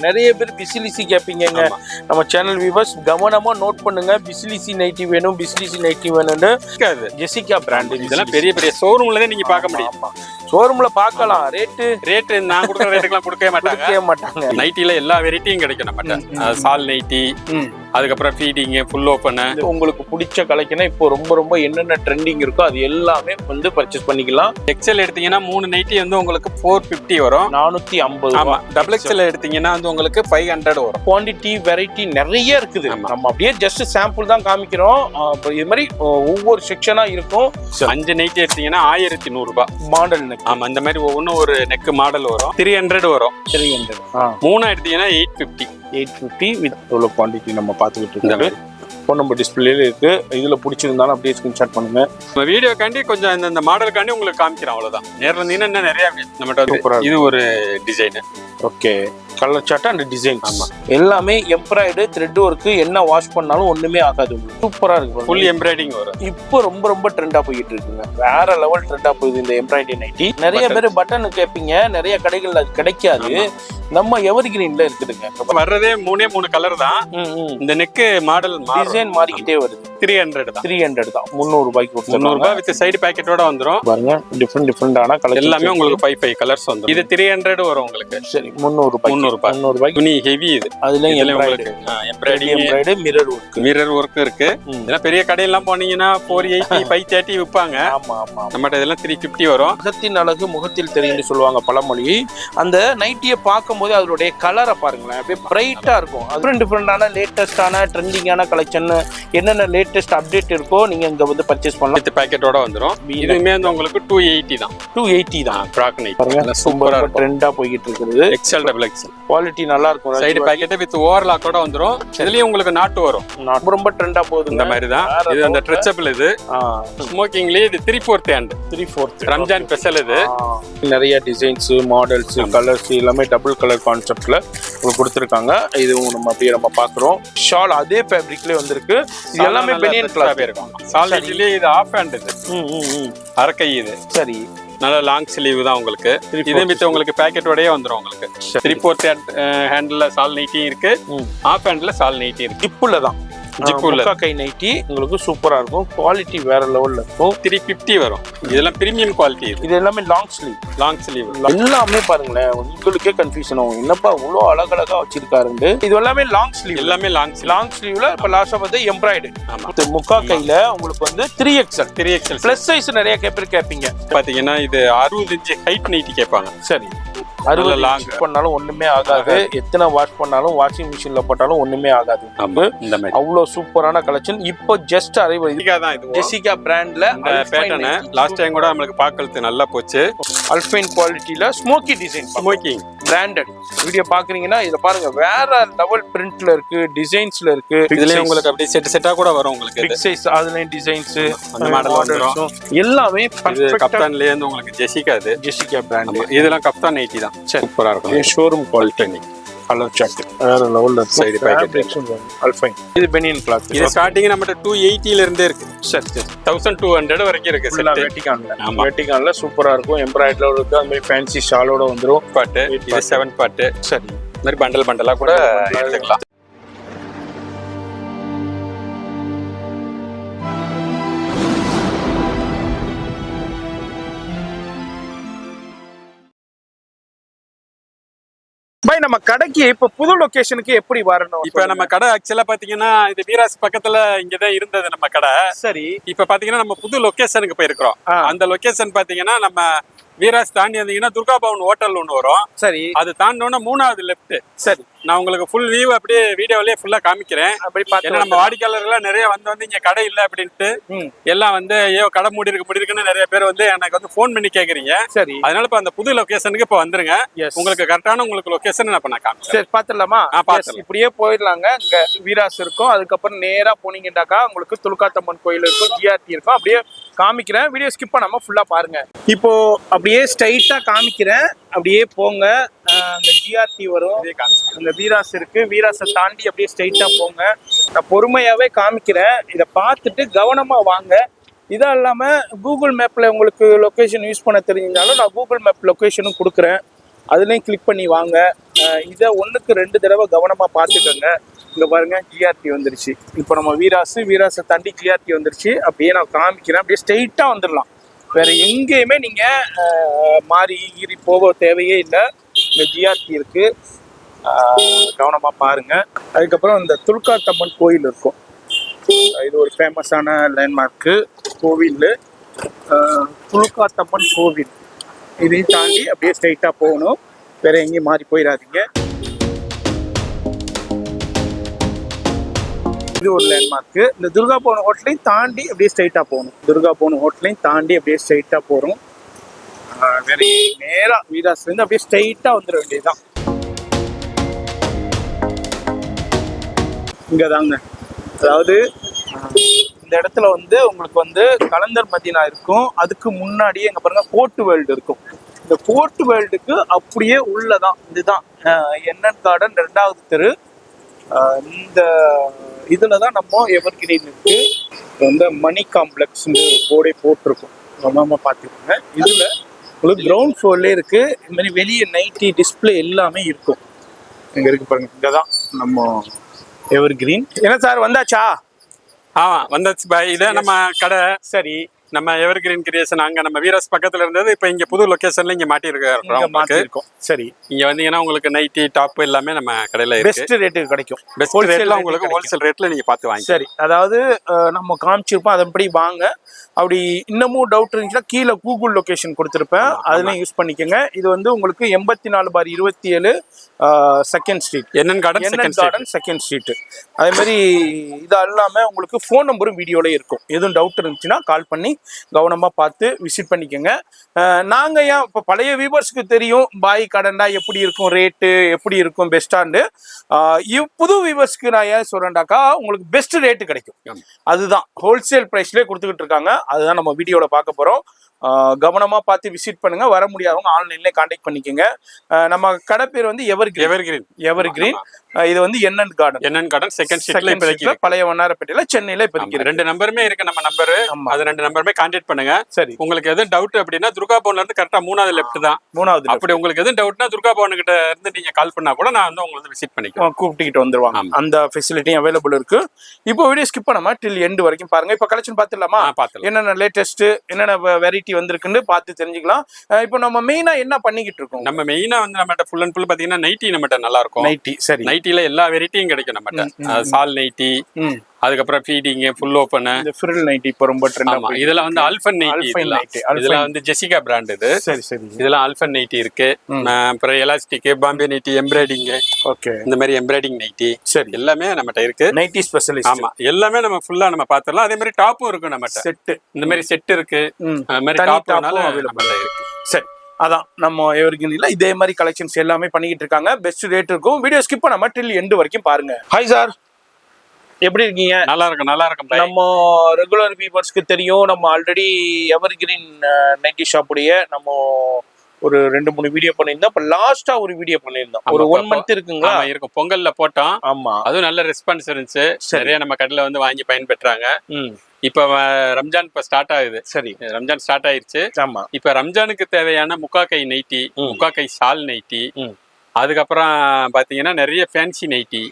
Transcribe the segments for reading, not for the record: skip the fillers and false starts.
நிறைய பேர் பிசிலிசி கேட்பீங்க நம்ம சேனல் வியூவர்ஸ் கவனமா நோட் பண்ணுங்க. பிசிலிசி நைட்டி வேணும், பிசிலிசி நைட்டி வேணும்னு ஜெசிகா பிராண்ட். இதெல்லாம் பெரிய பெரிய ஷோரூம்ல தான் நீங்க பார்க்க முடியும். ஷோரூம்ல பார்க்கலாம். ரேட்டு நான் கொடுக்குற ரேட்டுக்கெல்லாம் கொடுக்கவே மாட்டாங்க. நைட்டில எல்லா வெரைட்டியும் கிடைக்கும் நம்மகிட்ட. சால் நைட்டி, அதுக்கப்புறம் ஃபீடிங், ஃபுல் ஓப்பன். உங்களுக்கு பிடிச்ச கலெக்ஷனா இப்போ ரொம்ப என்னென்ன ட்ரெண்டிங் இருக்கோ அது எல்லாமே வந்து பர்ச்சேஸ் பண்ணிக்கலாம். எக்ஸ்எல் எடுத்தீங்கன்னா 3 நைட்டி வந்து உங்களுக்கு 450 வரும், 450. ஆமா. டபுள் எக்ஸ்எல் எடுத்தீங்கன்னா வந்து உங்களுக்கு 500 வரும். குவாண்டிட்டி வெரைட்டி நிறைய இருக்குது. நம்ம அப்படியே ஜஸ்ட் சாம்பிள் தான் காமிக்கிறோம். இது மாதிரி ஒவ்வொரு செக்ஷனா இருக்கும். 5 நைட்டி எடுத்தீங்கன்னா 1100 ரூபாய் மாடல். ஆமா, இந்த மாதிரி ஒவ்வொன்றும் ஒரு நெக் மாடல் வரும். 300 வரும். 300. 3 எடுத்தீங்கன்னா 850 வித் எவ்வளோ குவாண்டிட்டி நம்ம பார்த்துக்கிட்டு இருக்கோம். ஃபோன் நம்பர் டிஸ்பிளேல இருக்கு. இதுல பிடிச்சிருந்தாலும் அப்படியே ஸ்கிரீன்ஷாட் பண்ணுங்க. நம்ம வீடியோக்காண்டி கொஞ்சம் இந்த மாடலுக்காண்டி உங்களுக்கு காமிக்கிறோம், அவ்வளவுதான். நேரில் இருந்தீங்கன்னா இன்னும் நிறைய நம்மகிட்ட. இது ஒரு design. Okay, colour chart and design. ஆமா, எல்லாமே எம்ப்ராய்டு த்ரெட் ஒர்க். என்ன வாஷ் பண்ணாலும் ஒண்ணுமே ஆகாது. சூப்பரா இருக்கு. ஃபுல் எம்ப்ராய்டிங் வரும். இப்போ ரொம்ப ட்ரெண்டா போயிட்டு இருக்குங்க. வேற லெவல் ட்ரெண்டா போகுது இந்த எம்ப்ராய்டரி நைட்டி. நிறைய பேர் பட்டன் கேட்பீங்க, நிறைய கடைகள்ல அது கிடைக்காது. நம்ம எவர் கிரீன்ல இருக்குதுங்க. வர்றதே 3 கலர் தான். இந்த நெக் மாடல் டிசைன் மாறிக்கிட்டே வருது. 300 தான். 300 தான். 300 ரூபாய்க்கு 300 ரூபாய் வித் சைடு பாக்கெட்டோட வந்துரும். பாருங்க, டிஃபரெண்டான கலர் எல்லாமே உங்களுக்கு 5 கலர்ஸ் வந்துரும். இது 300 வரும் உங்களுக்கு. சரி, 300 ரூபாய். 300 ரூபாய். துணி ஹெவி இது. அதுல உங்களுக்கு எம்ப்ராய்டரி மிரர் ஒர்க் இருக்கு. இதெல்லாம் பெரிய கடையெல்லாம் போனீங்கன்னா 480 530 விற்பாங்க. ஆமா. நம்மகிட்ட இதெல்லாம் 350 வரும். முகத்தின் அழகு முகத்தில் தெரியும்னு சொல்லுவாங்க பழமொழி. அந்த நைட்டியை பார்க்கும்போது அதோடைய கலரை பாருங்களேன், அப்படியே பிரைட்டா இருக்கும். டிஃபரெண்டான லேட்டஸ்டான ட்ரெண்டிங்கான கலெக்ஷன், என்னென்ன லேட்டஸ்ட் அப்டேட் இருக்கோ நீங்க இங்க வந்து பர்ச்சேஸ் பண்ணலாம். வித் பாக்கெட்டோட வந்துரும். இதுமே வந்து உங்களுக்கு 280 தான். 280 தான். ஃப்ராக் நைட் பாருங்க, சூப்பரா ட்ரெண்டா போயிட்டு இருக்குது. எக்ஸ்எல் டபுள் எக்ஸ்எல் குவாலிட்டி நல்லா இருக்கும். சைடு பாக்கெட் வித் ஓவர்லாக்கோட வந்துரும். இதுலயும் உங்களுக்கு நாட்டு வரும். ரொம்ப ட்ரெண்டா போகுது. இந்த மாதிரி தான். இது அந்த ஸ்ட்ரெச்சபிள். இது ஸ்மோக்கிங்லயே இது 3/4 ஹேண்ட். 3/4 ரம்ஜான் ஸ்பெஷல். இது நிறைய டிசைன்ஸ், மாடல்ஸ், கலர்ஸ் எல்லாமே டபுள் கலர் கான்செப்ட்ல கொடுத்துருக்காங்க. இதுவும் நம்ம பாக்குறோம். ஷால் அதே ஃபேப்ரிக்லயே வந்திருக்கு. இது எல்லாமே பெனியன் கிளாத் இருக்கும். சால் நைட்டிலே இது ஆஃப் ஹேண்ட். இது அரக்கை. இது சரி, நல்ல லாங் ஸ்லீவ் தான் உங்களுக்கு. இதே வித் உங்களுக்கு பாக்கெட்டோடயே வந்துரும். உங்களுக்கு 3/4 ஹேண்ட்ல சால் நைட்டி இருக்கு, ஆஃப் ஹேண்ட்ல சால் நைட்டி இருக்கு. ஜிப்புல தான். ஜிப்புல கை நைட்டி உங்களுக்கு சூப்பரா இருக்கும். குவாலிட்டி வேற லெவல்ல இருக்கும். 350 வரும். இதெல்லாம் பிரீமியம் குவாலிட்டி. இது எல்லாமே லாங் ஸ்லீவ். எல்லாமே பாருங்களேன், உங்களுக்கே கன்ஃபியூஷன் ஆகும், என்னப்பா இவ்வளோ அழகழகா வச்சிருக்காரு. இது எல்லாமே லாங் ஸ்லீவ். எல்லாமே லாங் ஸ்லீவ்ல இப்ப லாஸ்டா வந்து எம்ப்ராய்டு. முக்கா கையில உங்களுக்கு வந்து 3XL பிளஸ் சைஸ் நிறைய பேர் கேட்பீங்க. பாத்தீங்கன்னா இது 60 இன்ச் ஹைட் நைட்டி கேட்பாங்க. சரி, 60 லாங் பண்ணாலும் ஒண்ணுமே ஆகாது. எத்தனை வாஷ் பண்ணாலும் வாஷிங் மிஷின்ல போட்டாலும் ஒண்ணுமே ஆகாது. அவ்வளவு சூப்பரான கலெக்ஷன். இப்போ ஜஸ்ட் அரைவல். ஜெசிகா பிராண்ட்ல பேட்டர்ன் லாஸ்ட் டைம் கூட நமக்கு பார்க்கிறது நல்லா போச்சு. அல்பைன் குவாலிட்டில smoky design, smoking branded video பாக்குறீங்கன்னா இதுல பாருங்க, வேற லெவல் பிரிண்ட்ல இருக்கு, டிசைன்ஸ்ல இருக்கு. இதுல உங்களுக்கு அப்படியே செட்டா கூட வரும். உங்களுக்கு பிக் சைஸ் அதுலயும் டிசைன்ஸ், அந்த மாடல் வந்துரும். எல்லாமே கப்தான்லயே இருந்து உங்களுக்கு ஜெசிகா பிராண்ட். இதெல்லாம் கப்தான் நைட்டி தான். சூப்பரா இருக்கும். Showroom quality. கலர் சார்ட் வேற லெவல்ல இருக்கு. Side packet alpine. இது பெனியன் கிளாத். இது ஸ்டார்டிங் நம்மட்ட 280 ல இருந்தே இருக்கு. சரி, 1200 வரைக்கும் இருக்கு. செட் வெட்டிகான்ல சூப்பரா இருக்கும். எம்ப்ராய்டரில இருக்கு. அந்த மாதிரி ஃபேன்சி ஷாலோட வந்துரும். பாட்டு இது 7 பாட்டு. சரி, இந்த மாதிரி பண்டலா கூட எடுத்துக்கலாம். பாய், நம்ம கடைக்கு இப்ப புது லொகேஷனுக்கு எப்படி வரணும்? இப்ப நம்ம கடை ஆக்சுவலா பாத்தீங்கன்னா இது வீராஸ் பக்கத்துல இங்கதான் இருந்தது நம்ம கடை. சரி, இப்ப பாத்தீங்கன்னா நம்ம புது லொகேஷனுக்கு போயிருக்கிறோம். அந்த லொகேஷன் பாத்தீங்கன்னா நம்ம வீராஸ் தாண்டி வந்தீங்கன்னா துர்கா பவன் ஹோட்டல் ஒன்று வரும். சரி, அது தாண்டோன்னா 3வது லெஃப்ட். சரி, நான் உங்களுக்கு ஃபுல் வியூ அப்படியே வீடியோலயே ஃபுல்லா காமிக்கிறேன். அப்படி பார்த்தா நம்ம வாடிக்கையாளர்கள் நிறைய வந்து இங்க கடை இல்லை அப்படின்ட்டு எல்லாம் வந்து ஐயோ கடை மூடி இருக்குன்னு நிறைய பேர் வந்து எனக்கு வந்து ஃபோன் பண்ணி கேக்குறீங்க. சரி, அதனால இப்ப அந்த புது லொகேஷனுக்கு இப்ப வந்துருங்க. உங்களுக்கு கரெக்டான உங்களுக்கு லொகேஷன் நான் காமிக்கிறேன். சரி, பாத்துடலாமா? இப்படியே போயிடலாங்க. இங்க வீராஸ் இருக்கும். அதுக்கப்புறம் நேரா போனீங்கன்னாக்கா உங்களுக்கு துலுக்காத்தம்மன் கோயில் இருக்கும், ஜிஆர்டி இருக்கும். அப்படியே காமிக்கிறேன். வீடியோ ஸ்கிப் பண்ணாம ஃபுல்லா பாருங்க. இப்போ அப்படியே ஸ்ட்ரைட்டா காமிக்கிறேன். அப்படியே போங்க, அந்த ஜிஆர்டி வரும், அந்த வீராஸ் இருக்கு. வீராஸை தாண்டி அப்படியே ஸ்ட்ரைட்டா போங்க. நான் பொறுமையாவே காமிக்கிறேன். இதை பார்த்துட்டு கவனமா வாங்க. இதா இல்லாம கூகுள் மேப்ல உங்களுக்கு லொகேஷன் யூஸ் பண்ண தெரிஞ்சாலும் நான் கூகுள் மேப் லொகேஷனும் கொடுக்குறேன். அதுலயும் கிளிக் பண்ணி வாங்க. இதை 1க்கு 2 தடவை கவனமாக பார்த்துக்கோங்க. இங்கே பாருங்க ஜிஆர்டி வந்துருச்சு. இப்போ நம்ம வீராஸை தாண்டி ஜிஆர்டி வந்துருச்சு. அப்படியே நான் காமிக்கிறேன். அப்படியே ஸ்ட்ரெயிட்டாக வந்துடலாம். வேற எங்கேயுமே நீங்கள் மாறி ஈறி போக தேவையே இல்லை. இந்த ஜிஆர்டி இருக்கு, கவனமாக பாருங்க. அதுக்கப்புறம் இந்த துலுக்காத்தம்மன் கோயில் இருக்கும். இது ஒரு ஃபேமஸான லேண்ட்மார்க்கு கோவில், துலுக்காத்தம்மன் கோவில். இதையும் தாண்டி அப்படியே ஸ்ட்ரைட்டாக போகணும். வேற எங்கேயும் மாறி போயிடாதீங்க. இது ஒரு லேண்ட்மார்க்கு. இந்த துர்கா பவன் ஹோட்டலையும் தாண்டி அப்படியே ஸ்ட்ரைட்டாக போகணும். துர்கா பவன் ஹோட்டலையும் தாண்டி அப்படியே ஸ்ட்ரைட்டாக போகிறோம். வேற நேராக வீராஸ்லேருந்து அப்படியே ஸ்ட்ரைட்டாக வந்துட வேண்டியதுதான். இங்கே தாங்க, அதாவது இந்த இடத்துல வந்து உங்களுக்கு வந்து கலந்தர் மதீனா இருக்கும். அதுக்கு முன்னாடியே எங்க பாருங்க கோர்ட் வேர்ல்டு இருக்கும். இந்த கோர்ட் வேர்ல்டுக்கு அப்படியே உள்ளதான் இதுதான் என்என் கார்டன் 2வது தெரு. இந்த இதுல தான் நம்ம எவர்கிரீன் இருக்கு. வந்து மணி காம்ப்ளெக்ஸ் போர்டே போட்டிருக்கும், நம்ம பார்த்துக்கோங்க. இதுல உங்களுக்கு கிரவுண்ட் ஃப்ளோர்லேயே இருக்கு. இந்த மாதிரி வெளியே நைட்டி டிஸ்பிளே எல்லாமே இருக்கும். இங்க இருக்கு பாருங்க, இங்கதான் நம்ம எவர்கிரீன். என்ன சார் வந்தாச்சா? வந்தாச்சு பாய். இதை நம்ம கடை. சரி, நம்ம எவர்கிரீன் கிரியேஷன் அங்க நம்ம வீரஸ் பக்கத்துல இருந்தது. இப்ப இங்க புது லொகேஷன்ல இங்க மாட்டிருக்கோம். சரி, இங்க வந்தீங்கன்னா உங்களுக்கு நைட்டி டாப் எல்லாமே நம்ம கடையில பெஸ்ட் ரேட்டுக்கு கிடைக்கும். பெஸ்ட் ரேட்ல உங்களுக்கு ஹோல்சேல் ரேட்ல நீங்க பார்த்து வாங்க. சரி, அதாவது நம்ம காமிச்சிருப்போம், அதன்படி வாங்க. அப்படி இன்னமும் டவுட் இருந்துச்சுன்னா கீழே கூகுள் லொகேஷன் கொடுத்துருப்பேன், அதுலயும் யூஸ் பண்ணிக்கோங்க. இது வந்து உங்களுக்கு 84/27 second street, NN garden second street. அதே மாதிரி இது அல்லாம உங்களுக்கு ஃபோன் நம்பரும் வீடியோல இருக்கும். எதுவும் டவுட் இருந்துச்சுன்னா கால் பண்ணி கவனமா பார்த்து விசிட் பண்ணிக்கோங்க. நாங்க ஏன் இப்போ பழைய வியூவர்ஸ்க்கு தெரியும் பாய் கடன்டா எப்படி இருக்கும், ரேட்டு எப்படி இருக்கும் பெஸ்டாண்டு. புது வியூவர்ஸ்க்கு நான் ஏன் சொல்றேன்டாக்கா, உங்களுக்கு பெஸ்ட் ரேட்டு கிடைக்கும். அதுதான் ஹோல்சேல் பிரைஸ்லேயே கொடுத்துக்கிட்டு இருக்காங்க. அதுதான் நம்ம வீடியோவில் பார்க்க போகிறோம். கவனமாக பார்த்து விசிட் பண்ணுங்க. வர முடியாதவங்க ஆன்லைன்லேயே கான்டாக்ட் பண்ணிக்கோங்க. நம்ம கடை பேர் வந்து எவர்கிரீன். இது வந்து என்என் கார்டன் செகண்ட் ஸ்ட்ரீட்ல பழைய வண்ணாரப்பேட்டையில சென்னையில இப்போதைக்கு 2 நம்பருமே இருக்கு. நம்ம நம்பரு அது 2 நம்பருமே கான்டாக்ட் பண்ணுங்க. சரி, உங்களுக்கு எதுவும் டவுட் அப்படின்னா துர்கா பவன்ல இருந்து கரெக்டா 3வது லெஃப்ட் தான். 3வது அப்படி உங்களுக்கு எதுவும் டவுட்னா துர்கா பவன் கிட்ட இருந்து நீங்க கால் பண்ணா கூட நான் வந்து உங்களுக்கு விசிட் பண்ணிக்குவேன், கூப்பிட்டுக்கிட்டு வந்துருவாங்க. அந்த ஃபெசிலிட்டியும் அவைலபிள் இருக்கு. இப்போ வீடியோ ஸ்கிப் பண்ணாம டில் எண்ட் வரைக்கும் பாருங்க. இப்போ கலெக்ஷன் பார்த்துடலாமா? என்னென்ன லேட்டஸ்ட் என்னென்ன வெரைட்டி வந்திருக்குன்னு பார்த்து தெரிஞ்சுக்கலாம். இப்போ நம்ம மெயினா என்ன பண்ணிக்கிட்டு இருக்கோம்? நம்ம மெயினா வந்து நம்மகிட்ட ஃபுல் அண்ட் ஃபுல் பாத்தீங்கன்னா நைட்டி நம்மகிட்ட நல்லா இருக்கும். நைட்டி சரி, நைட்டில எல்லா வெரைட்டியும் கிடைக்கும் நம்மகிட்ட. சால் நைட்டி, அதுக்கப்புறம் ஃபீடிங், ஃபுல் ஓபன், இந்த ஃப்ரில் நைட்டி இப்போ ரொம்ப ட்ரெண்ட். இதெல்லாம் வந்து அல்ஃபன் நைட்டி. இதெல்லாம் வந்து ஜெசிகா பிராண்ட் இது. சரி சரி, இதெல்லாம் அல்ஃபன் நைட்டி இருக்கு. அப்புறம் elastic, Bombay nighty, embroidery, okay, இந்த மாதிரி எம்ப்ராய்டிங் நைட்டி சரி எல்லாமே நம்மகிட்ட இருக்கு. Nighty specialist. ஆமா, எல்லாமே நம்ம ஃபுல்லா நம்ம பாத்துறலாம். அதே மாதிரி டாப்பும் இருக்கு நம்மகிட்ட. செட் இந்த மாதிரி செட் இருக்கு. அந்த மாதிரி டாப்னால அவைலபிள் இருக்கு. சரி, அதான் நம்ம எவர்கிரீன்ல இதே மாதிரி கலெக்ஷன்ஸ் எல்லாமே பண்ணிக்கிட்டு இருக்காங்க. பெஸ்ட் ரேட் இருக்கும். வீடியோ ஸ்கிப் பண்ணாம டில் எண்ட் வரைக்கும் பாருங்க. ஹாய் சார், எப்படி இருக்கீங்க? நல்லா இருக்கும். நம்ம ரெகுலர் வியூவர்ஸ்க்கு தெரியும், நம்ம ஆல்ரெடி எவர்கிரீன் நைட்டி ஷாப்புடைய நம்ம ஒரு 2-3 வீடியோ பண்ணியிருந்தோம். இப்போ லாஸ்டா ஒரு வீடியோ பண்ணியிருந்தோம். ஒரு 1 மந்த் இருக்குங்களா? இருக்கும், பொங்கல்ல போட்டோம். ஆமா, அதுவும் நல்ல ரெஸ்பான்ஸ் இருந்துச்சு. நிறைய நம்ம கடையில வந்து வாங்கி பயன்பெற்றாங்க. இப்ப ரம்ஜான் இப்ப ஸ்டார்ட் ஆகுது. சரி, ரம்ஜான் ஸ்டார்ட் ஆயிருச்சு. ஆமா, இப்ப ரம்ஜானுக்கு தேவையான முக்காக்கை நைட்டி, முக்காக்கை ஷால் நைட்டி, அதுக்கப்புறம் பாத்தீங்கன்னா நிறைய ஃபேன்சி நைட்டி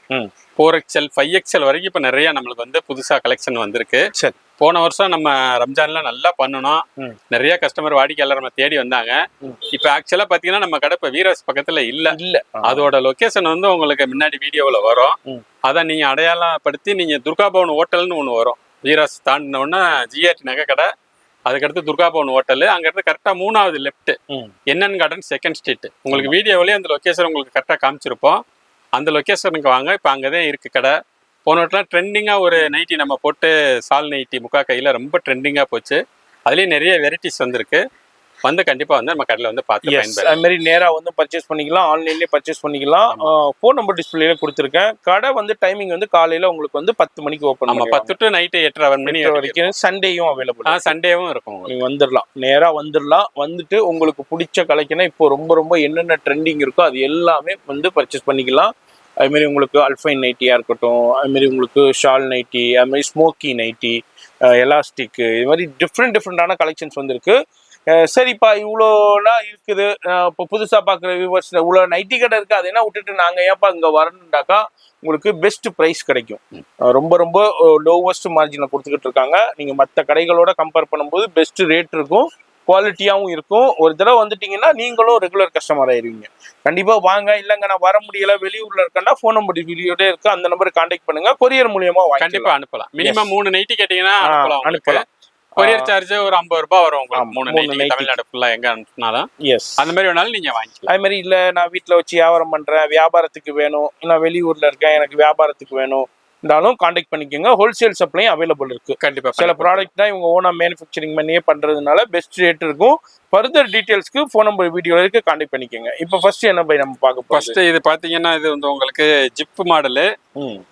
4XL 5XL வரைக்கும் இப்ப நிறைய நம்மளுக்கு வந்து புதுசா கலெக்ஷன் வந்திருக்கு. சரி, போன வருஷம் நம்ம ரம்ஜான்ல நல்லா பண்ணணும். நிறைய கஸ்டமர் வாடிக்கையாளர் நம்ம தேடி வந்தாங்க. இப்ப ஆக்சுவலா பாத்தீங்கன்னா நம்ம கடை இப்ப வீரஸ் பக்கத்துல இல்ல. அதோட லொகேஷன் வந்து உங்களுக்கு முன்னாடி வீடியோல வரும். அதான் நீங்க அடையாளப்படுத்தி நீங்க துர்கா பவன் ஹோட்டல்னு ஒண்ணு வரும். வீரஸ் தாண்டின உடனே ஜிஆர்டி நகை கடை, அதுக்கடுத்து துர்கா பவன் ஹோட்டல், அங்கிருந்து கரெக்டா 3வது left NN garden second street. உங்களுக்கு வீடியோவிலேயே அந்த லொகேஷன் உங்களுக்கு கரெக்டா காமிச்சிருப்போம். அந்த லொகேஷனுக்கு வாங்க. இப்போ அங்கதான் இருக்கு கடை. போன வட்டம்லாம் ட்ரெண்டிங்கா ஒரு நைட்டி நம்ம போட்டு சால் நைட்டி முக்கா கையில ரொம்ப ட்ரெண்டிங்கா போச்சு. அதுலயும் நிறைய வெரைட்டிஸ் வந்திருக்கு. வந்து கண்டிப்பா வந்து நம்ம கடையில வந்து பார்த்து அது மாதிரி நேரா வந்து பர்ச்சேஸ் பண்ணிக்கலாம், ஆன்லைன்லயே பர்ச்சேஸ் பண்ணிக்கலாம். ஃபோன் நம்பர் டிஸ்பிளேல கொடுத்துருக்கேன். கடை வந்து டைமிங் வந்து காலையில உங்களுக்கு வந்து 10 மணிக்கு ஓப்பன். நம்ம 10 to நைட் 8:30 மணி வரைக்கும். சண்டேயும் அவைலபிள். சண்டேவும் இருக்கும். நீங்க வந்துடலாம், நேரா வந்துடலாம். வந்துட்டு உங்களுக்கு பிடிச்ச கலெக்ஷனை இப்போ ரொம்ப என்னென்ன ட்ரெண்டிங் இருக்கோ அது எல்லாமே வந்து பர்ச்சேஸ் பண்ணிக்கலாம். அதுமாரி உங்களுக்கு அல்ஃபைன் நைட்டியா இருக்கட்டும், அதுமாரி உங்களுக்கு ஷால் நைட்டி, அதுமாதிரி ஸ்மோக்கி நைட்டி, எலாஸ்டிக், இது மாதிரி டிஃப்ரெண்டான கலெக்ஷன்ஸ் வந்துருக்கு. சரிப்பா இவ்வளோலாம் இருக்குது, இப்போ புதுசா பாக்குற வியூவர்ஸ் இவ்வளோ நைட்டி கடை இருக்கு, அதை என்ன விட்டுட்டு நாங்க ஏன்ப்பா இங்க வரணுண்டாக்கா உங்களுக்கு பெஸ்ட் ப்ரைஸ் கிடைக்கும். ரொம்ப ரொம்ப லோவஸ்ட் மார்ஜினில் கொடுத்துக்கிட்டு இருக்காங்க. நீங்க மற்ற கடைகளோட கம்பேர் பண்ணும்போது பெஸ்ட் ரேட் இருக்கும், குவாலிட்டியாகவும் இருக்கும். ஒரு தடவை வந்துட்டீங்கன்னா நீங்களும் ரெகுலர் கஸ்டமர் ஆயிருவீங்க. கண்டிப்பா வாங்க. இல்லைங்க நான் வர முடியல, வெளியூர்ல இருக்கேன்னா ஃபோன் நம்பர் வீடியோடே இருக்கு, அந்த நம்பருக்கு கான்டாக்ட் பண்ணுங்க. கொரியர் மூலியமா கண்டிப்பா அனுப்பலாம். மினிமம் 3 நைட்டி கேட்டீங்கன்னா அனுப்பலாம். கொரியர் சார்ஜ் ஒரு 50 ரூபாய் வரும் உங்களுக்கு. 3 நைட்டி தமிழ்நாடு ஃபுல்லா எங்க அனுப்புனாலும் அந்த மாதிரி வேணாலும் நீங்க வாங்கிக்கலாம். அது மாதிரி இல்ல நான் வீட்டுல வச்சு வியாபாரம் பண்றேன், வியாபாரத்துக்கு வேணும், நான் வெளியூர்ல இருக்கேன், எனக்கு வியாபாரத்துக்கு வேணும் இருந்தாலும் கான்டாக்ட் பண்ணிக்கோங்க. ஹோல்சேல் சப்ளையும் அவைலபிள் இருக்கு. கண்டிப்பா சில ப்ராடக்ட் தான் இவங்க ஓனா மேனுஃபேக்சரிங் பண்ணியே பண்றதுனால பெஸ்ட் ரேட் இருக்கும். ஃபர்தர் டீடைல்ஸ்க்கு ஃபோன் நம்பர் வீடியோல இருக்கு, கான்டாக்ட் பண்ணிக்கோங்க. இப்போ ஃபர்ஸ்ட் என்ன பை நம்ம பார்க்க போறோம்? ஃபர்ஸ்ட் இது பாத்தீங்கன்னா இது வந்து உங்களுக்கு ஜிப் மாடலு,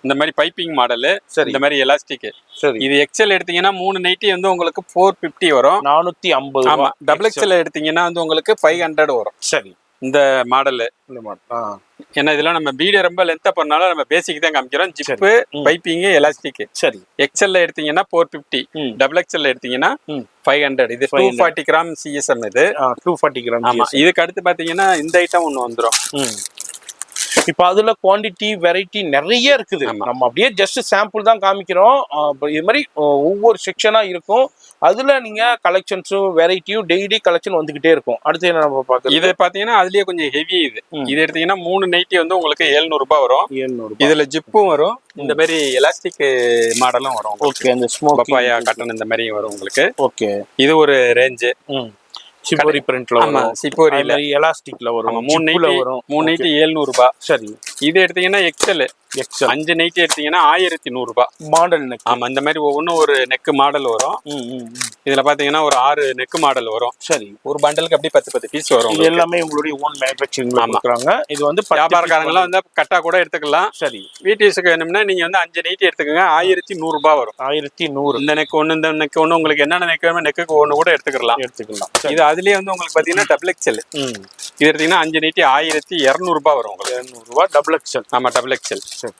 இந்த மாதிரி பைப்பிங் மாடலு, இந்த மாதிரி எலாஸ்டிக். சரி, இது எக்ஸ்எல் எடுத்தீங்கன்னா 3 நைட்டி வந்து உங்களுக்கு 450 வரும், 450. ஆமா. டபுள் எக்ஸ்எல் எடுத்தீங்கன்னா வந்து உங்களுக்கு 500 வரும். சரி, இந்த மாடலு. இந்த மாடல் ஏன்னா இதெல்லாம் நம்ம வீடியோ ரொம்ப லென்த்தா பண்ணாலும் நம்ம பேசிக் தான் காமிக்கிறோம். Zip, piping, elastic. சரி, எக்ஸ்எல் எடுத்தீங்கன்னா 450, டபுள் எக்ஸ்எல் எடுத்தீங்கன்னா 500. இது 240 கிராம் சிஎஸ்எம். இது 240 கிராம். ஆமா. இதுக்கு அடுத்து பாத்தீங்கன்னா இந்த ஐட்டம் ஒண்ணு வந்துரும். இப்போ அதுல குவாண்டிட்டி வெரைட்டி நிறைய இருக்குது. நம்ம அப்படியே ஜஸ்ட் சாம்பிள் தான் காமிக்கிறோம். இது மாதிரி ஒவ்வொரு செக்ஷனா இருக்கும். அதுல நீங்க கலெக்ஷன்ஸும் வெரைட்டியும் டெய்லி கலெக்ஷன் வந்துகிட்டே இருக்கும். அடுத்து என்ன நம்ம பார்க்கலாம்? இதை பாத்தீங்கன்னா அதுலயே கொஞ்சம் ஹெவி. இது எடுத்தீங்கன்னா 3 நைட்டி வந்து உங்களுக்கு 700 ரூபாய் வரும். 700. இதுல ஜிப்பும் வரும், இந்த மாதிரி எலாஸ்டிக் மாடலும் வரும். ஓகே, அந்த ஸ்மோக் பப்பாயா காட்டன் இந்த மாதிரி வரும் உங்களுக்கு. ஓகே, இது ஒரு ரேஞ்சு. சிபோரி பிரிண்ட்ல வரும், சிபோரியில எலாஸ்டிக்ல வரும், 3 நைட்டி 700 ரூபாய். சரி, இது எடுத்தீங்கன்னா எக்ஸ்எல் 5 நைட்டி எடுத்தீங்கன்னா 1100 ரூபாய். Model neck. ஆமா, இந்த மாதிரி ஒவ்வொன்றும் ஒரு நெக் மாடல் வரும். இதுல பாத்தீங்கன்னா ஒரு 6 நெக் மாடல் வரும். சரி, ஒரு பண்டலுக்கு அப்படியே 10 பீஸ் வரும். இது எல்லாமே உங்களுடைய ஓன் மேனுஃபேக்சரிங் பண்றாங்க. இது வந்து வியாபாரக்காரங்க எல்லாம் வந்து கட்டா கூட எடுத்துக்கலாம். சரி, வீட்டு யூஸுக்கு வேணும்னா நீங்க வந்து 5 நைட்டி எடுத்துக்கோங்க, 1100 ரூபாய் வரும். 1100. இந்த நெக் ஒண்ணு, இந்த நெக் ஒண்ணு, உங்களுக்கு என்னென்ன நெக் வேணுமோ நெக்குக்கு ஒண்ணு கூட எடுத்துக்கலாம். இது அதுலயே வந்து உங்களுக்கு பாத்தீங்கன்னா டபுள் எக்ஸ்எல். இது எடுத்தீங்கன்னா 5 நைட்டி 1200 ரூபாய் வரும் உங்களுக்கு. 200 ரூபாய் டபுள் எக்ஸ்எல். ஆமா, டபுள் எக்ஸ்எல். சரி,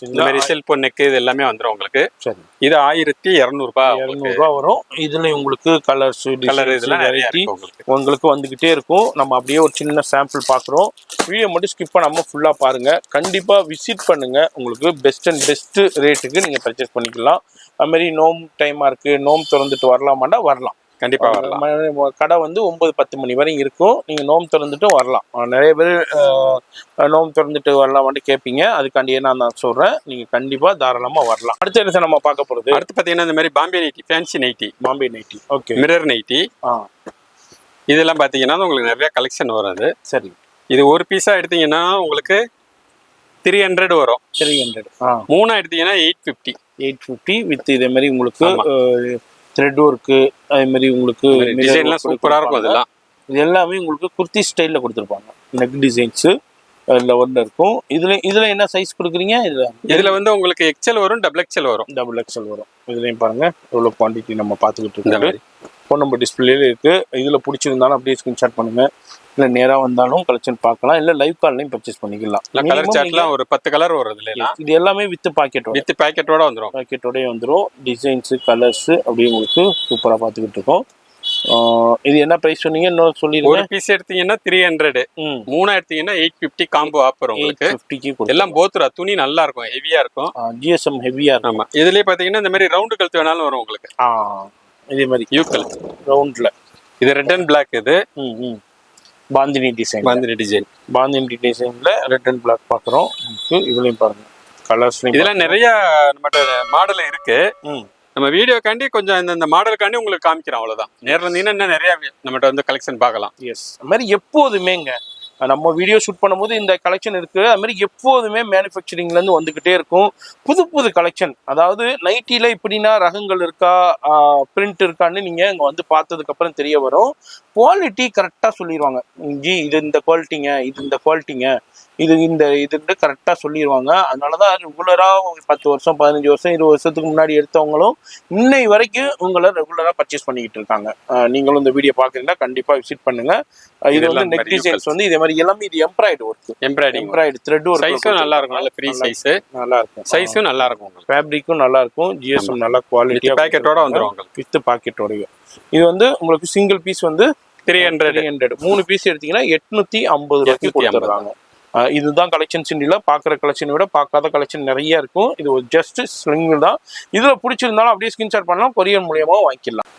இந்த மாதிரி செல்போ நெக் இது எல்லாமே வந்துரும் உங்களுக்கு. சரி, இது 1200 ரூபாய் வரும். இதுல உங்களுக்கு கலர்ஸ், கலர் இதெல்லாம் வெரைட்டி உங்களுக்கு வந்துகிட்டே இருக்கும். நம்ம அப்படியே ஒரு சின்ன சாம்பிள் பாக்குறோம். வீடியோ மட்டும் ஸ்கிப் பண்ணாம ஃபுல்லா பாருங்க. கண்டிப்பா விசிட் பண்ணுங்க. உங்களுக்கு பெஸ்ட் அண்ட் பெஸ்ட் ரேட்டுக்கு நீங்க பர்ச்சேஸ் பண்ணிக்கலாம். அது மாதிரி நோம் டைமா இருக்கு, நோம் திறந்துட்டு வரலாமாண்டா வரலாம். கண்டிப்பா வரலாம். கடை வந்து 9-10 மணி வரையும் இருக்கும். நீங்க நோம் திறந்துட்டும் வரலாம். நிறைய பேர் நோம் திறந்துட்டு வரலாமான்னு கேட்பீங்க. அதுக்காண்டி நான் சொல்றேன், நீங்க கண்டிப்பா தாராளமா வரலாம். அடுத்த என்ன நம்ம பார்க்க போறது? அடுத்து பாத்தீங்கன்னா இந்த மாதிரி Bombay nighty, fancy nighty, Bombay nighty. Okay, mirror nighty. இதெல்லாம் பாத்தீங்கன்னா உங்களுக்கு நிறைய கலெக்ஷன் வரும். அது சரி, இது ஒரு பீஸா எடுத்தீங்கன்னா உங்களுக்கு 300 வரும். 300. 3 எடுத்தீங்கன்னா 850 வித் இதே மாதிரி உங்களுக்கு த்ரெட் ஒர்க்கு, அதே மாதிரி உங்களுக்கு டிசைன்லாம் சூப்பரா இருக்கும். அதெல்லாம் இது எல்லாமே உங்களுக்கு குர்த்தி ஸ்டைல்ல கொடுத்துருப்பாங்க. நெக் டிசைன்ஸ் லெவல்ல இருக்கும். இதுல என்ன சைஸ் கொடுக்குறீங்க? இதுல வந்து உங்களுக்கு எக்ஸ்எல் வரும், டபுள் எக்ஸ்எல் வரும். டபுள் எக்ஸ்எல் வரும். இதுலயும் பாருங்க எவ்வளவு குவான்டிட்டி நம்ம பார்த்துக்கிட்டு இருக்கோம். ஃபோன் நம்பர் டிஸ்பிளேல இருக்கு. இதுல பிடிச்சிருந்தாலும் அப்படியே ஸ்கிரீன்ஷாட் பண்ணுங்க. இல்ல நேரா வந்தாலும் கலெக்ஷன் பார்க்கலாம். இல்ல லைவ் கால்லையும் பர்ச்சேஸ் பண்ணிக்கலாம். கலர் சார்ட்லாம் ஒரு 10 கலர் வரும். இது எல்லாமே வித் பாக்கெட்டோட வந்துரும். பாக்கெட்டோடய வந்துரும். டிசைன்ஸ், கலர்ஸ் அப்படியே உங்களுக்கு சூப்பரா பார்த்துக்கிட்டு இருக்கோம். இது என்ன பிரைஸ் சொன்னீங்க? இன்னும் சொல்லிடுங்க. ஒரு பீஸ் எடுத்தீங்கன்னா 300, 3 எடுத்தீங்கன்னா 850 காம்போ ஆஃபர் உங்களுக்கு. 850 எல்லாம் போத்ரா துணி நல்லா இருக்கும், ஹெவியா இருக்கும். ஜிஎஸ்எம் ஹெவியா இருக்கும். ஆமா, இதுலயே பாத்தீங்கன்னா இந்த மாதிரி ரவுண்ட் கழுத்து வேணாலும் வரும் உங்களுக்கு. இதே மாதிரி யூ கழுத்து ரவுண்ட்ல. இது ரெட் அண்ட் பிளாக். இது பாந்தினி டிசைன். பாந்தினி டிசைன்ல ரெட் அண்ட் பிளாக் பாக்குறோம். இதுலயும் பாருங்க கலர்ஸ். இதெல்லாம் நிறைய நம்மகிட்ட மாடல் இருக்கு. நம்ம வீடியோக்காண்டி கொஞ்சம் இந்த மாடலுக்காண்டி உங்களுக்கு காமிக்கிறோம், அவ்வளவுதான். நேரில் இருந்தீங்கன்னா இன்னும் நிறைய நம்மகிட்ட வந்து கலெக்ஷன் பார்க்கலாம். எஸ், அது மாதிரி எப்போதுமேங்க நம்ம வீடியோ ஷூட் பண்ணும்போது இந்த கலெக்ஷன் இருக்கு. அது மாதிரி எப்போதுமே மேனுஃபேக்சரிங்ல இருந்து வந்துகிட்டே இருக்கும் புது புது கலெக்ஷன். அதாவது நைட்டில இப்படின்னா ரகங்கள் இருக்கா, பிரிண்ட் இருக்கான்னு நீங்க இங்க வந்து பார்த்ததுக்கு அப்புறம் தெரிய வரும். குவாலிட்டி கரெக்டா சொல்லிடுவாங்க. ஜி இது இந்த குவாலிட்டிங்க, இது இந்த குவாலிட்டிங்க, இதுன்னு கரெக்டா சொல்லிடுவாங்க. அதனாலதான் ரெகுலரா 10 வருஷம் 15 வருஷம் 20 வருஷத்துக்கு முன்னாடி எடுத்தவங்களும் இன்னை வரைக்கும் உங்களை ரெகுலரா பர்ச்சேஸ் பண்ணிக்கிட்டு இருக்காங்க. நீங்களும் இந்த வீடியோ பாக்குறீங்கன்னா கண்டிப்பா விசிட் பண்ணுங்க. இது வந்து நெக் டிசைன்ஸ் வந்து இதே மாதிரி எல்லாமே இது எம்ப்ராய்டு ஒர்க், எம்ப்ராய்டு த்ரெட் ஒர்க். சைஸும் நல்லா இருக்கும், நல்ல ஃப்ரீ சைஸ் நல்லா இருக்கும், சைஸும் நல்லா இருக்கும், ஃபேப்ரிக்கும் நல்லா இருக்கும், ஜிஎஸ்எம் நல்லா குவாலிட்டியா பேக்கெட்டோட வந்துரும் உங்களுக்கு, வித் பாக்கெட்டோட. இது வந்து உங்களுக்கு சிங்கிள் பீஸ் வந்து 300, 3 பீஸ் எடுத்தீங்கன்னா 850 ரூபாய்க்கு கொடுத்துறாங்க. இதுதான் கலெக்ஷன்ஸ். இந்தியில பாக்குற கலெக்ஷனை விட பார்க்காத கலெக்ஷன் நிறைய இருக்கும். இது ஒரு ஜஸ்ட் ஸ்லிங் தான். இதுல பிடிச்சிருந்தாலும் அப்படியே ஸ்கிரீன்ஷாட் பண்ணலாம், கொரியர் மூலியமா வாங்கிக்கலாம்.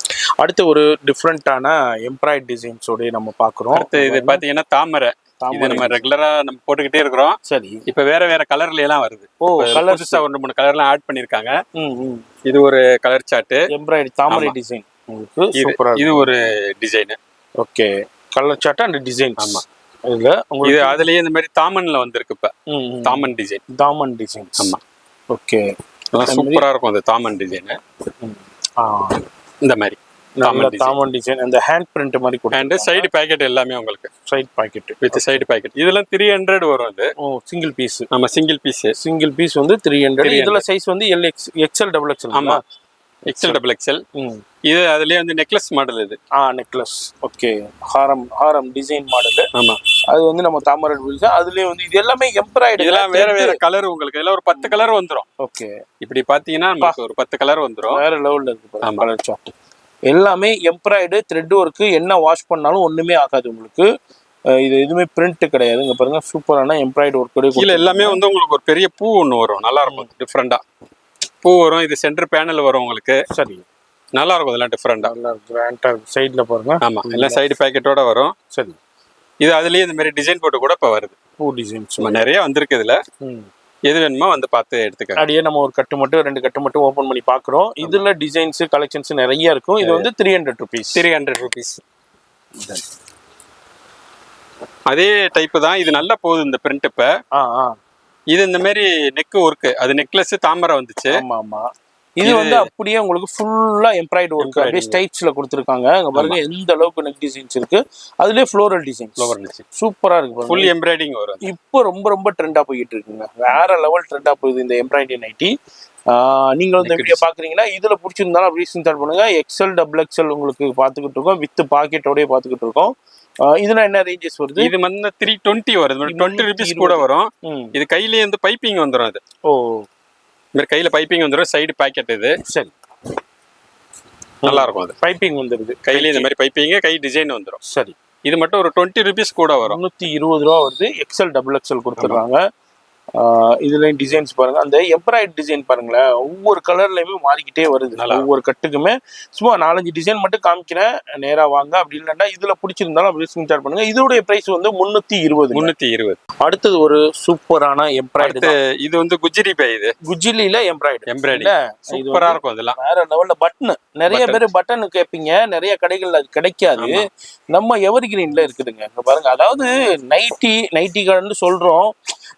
அடுத்து ஒரு டிஃப்ரெண்டான எம்ப்ராய்டு டிசைன்ஸோட நம்ம பாக்குறோம். அடுத்து இது பாத்தீங்கன்னா தாமரை. இது நம்ம ரெகுலரா நம்ம போட்டுக்கிட்டே இருக்கிறோம். சரி, இப்ப வேற கலர்ல எல்லாம் வருது. புதுசா 2-3 கலர்லாம் ஆட் பண்ணிருக்காங்க. இது ஒரு கலர் சார்ட் எம்ப்ராய்டு தாமரை டிசைன். இது ஒரு design. Okay, colour chart and design. ஆமா, இதுல இது அதுலயே இந்த மாதிரி தாமன்ல வந்திருக்கு. இப்ப தாமன் டிசைன், தாமன் டிசைன். ஆமா, ஓகே, சூப்பரா இருக்கும் அந்த தாமன் டிசைன். இந்த மாதிரி தாமன் டிசைன், அந்த ஹேண்ட் பிரிண்ட் மாதிரி அண்ட் சைடு பாக்கெட் எல்லாமே உங்களுக்கு side pocket with side pocket. இதெல்லாம் 300 வரும். இது சிங்கிள் பீஸ். நம்ம சிங்கிள் பீஸ் வந்து 300. இதுல சைஸ் வந்து XL double XL. ஆமா, XL double XL. இது அதுலயே வந்து நெக்லஸ் மாடல். இது நெக்லஸ். ஓகே, ஹாரம் டிசைன் மாடல். ஆமா, அது வந்து நம்ம தாமரை டிசைன். அதுலயே வந்து இது எல்லாமே எம்ப்ராய்டு. இதெல்லாம் வேற கலர் உங்களுக்கு. இதெல்லாம் ஒரு 10 கலர் வந்துரும். ஓகே, இப்படி பாத்தீங்கன்னா நமக்கு ஒரு 10 கலர் வந்துரும். வேற லெவல்ல இருக்கு கலர் சார்ட். எல்லாமே எம்ப்ராய்டு த்ரெட் ஒர்க். என்ன வாஷ் பண்ணாலும் ஒண்ணுமே ஆகாது உங்களுக்கு. இது எதுவுமே பிரிண்ட் கிடையாது. இங்க பாருங்க, சூப்பரான எம்ப்ராய்டு ஒர்க். கீழ எல்லாமே வந்து உங்களுக்கு ஒரு பெரிய பூ ஒண்ணு வரும், நல்லா இருக்கும். டிஃப்ரெண்டா பூ வரும். இது சென்டர் பேனல் வரும் உங்களுக்கு. சரி, நல்லா இருக்கும். இதெல்லாம் டிஃப்ரெண்டா நல்லா கிராண்டா சைடுல பாருங்க. ஆமா, எல்லாம் சைடு பாக்கெட்டோட வரும். சரி, இது அதுலயே இந்த மாதிரி டிசைன் போட்டு கூட இப்ப வருது. பூ டிசைன்ஸ் நிறைய வந்திருக்கு. இதுல எது வேணுமோ வந்து பார்த்து எடுத்துக்க. அப்படியே நம்ம ஒரு கட்டு மட்டும் 2 கட்டு மட்டும் ஓபன் பண்ணி பாக்குறோம். இதுல டிசைன்ஸ் கலெக்ஷன்ஸ் நிறைய இருக்கும். இது வந்து 300 rupees. அதே டைப் தான். இது நல்லா போகுது இந்த பிரிண்ட். இப்ப இது இந்த மாதிரி நெக் ஒர்க். அது நெக்லஸ் தாமரை வந்துச்சு. ஆமா ஆமா, இது வந்து அப்படியே உங்களுக்கு ஃபுல்லா எம்ப்ராய்டு ஒர்க் அப்படியே ஸ்டைப்ஸ்ல கொடுத்துருக்காங்க. அங்க பாருங்க எந்த அளவுக்கு நெக் டிசைன்ஸ் இருக்கு. அதுலயே ஃப்ளோரல் டிசைன் சூப்பரா இருக்கு. ஃபுல் எம்ப்ராய்டிங் வரும். இப்போ ரொம்ப ட்ரெண்டா போயிட்டு இருக்குங்க. வேற லெவல் ட்ரெண்டா போகுது இந்த எம்ப்ராய்டரி நைட்டி. நீங்க இந்த வீடியோ பாக்குறீங்கன்னா இதுல பிடிச்சிருந்தாலும் அப்படி ஸ்கிரீன்ஷாட் பண்ணுங்க. XL double XL உங்களுக்கு பாத்துக்கிட்டு இருக்கோம். வித் பாக்கெட்டோடய பாத்துக்கிட்டு இருக்கோம். இதுல என்ன ரேஞ்சஸ் வருது? இது வந்து 320 வருது. 20 rupees கூட வரும். இது கையிலேயே வந்து பைப்பிங் வந்துடும். அது இந்த கையில பைப்பிங் வந்துடும். Side packet. இது சரி, நல்லா இருக்கும். அது பைப்பிங் வந்துருது. கையில இந்த மாதிரி பைப்பிங், கை டிசைன் வந்துடும். சரி, இது மட்டும் ஒரு 20 rupees கூட வரும். 320 ரூபா வருது. XL double XL கொடுத்துருக்காங்க. இதுல டிசைன்ஸ் பாருங்க. அந்த எம்ப்ராய்டு டிசைன் பாருங்களேன், ஒவ்வொரு கலர்லயுமே மாறிக்கிட்டே வருது. ஒவ்வொரு கட்டுக்குமே சும்மா 4-5 டிசைன் மட்டும் காமிக்கிறேன், நேரா வாங்க. அப்படி இல்லைன்னா இதுல பிடிச்சிருந்தாலும் அப்படி ஸ்கிரீன்ஷாட் பண்ணுங்க. இதோடைய பிரைஸ் வந்து 320. அடுத்தது ஒரு சூப்பரான எம்ப்ராய்டு. இது வந்து குஜிலி பை. இது குஜிலில எம்ப்ராய்டு சூப்பரா இருக்கும். அதெல்லாம் வேற லெவல்ல. பட்டன் நிறைய பேர் பட்டன் கேட்பீங்க, நிறைய கடைகள்ல அது கிடைக்காது. நம்ம எவர் கிரீன்ல இருக்குதுங்க. பாருங்க, அதாவது நைட்டி கடைன்னு சொல்றோம்.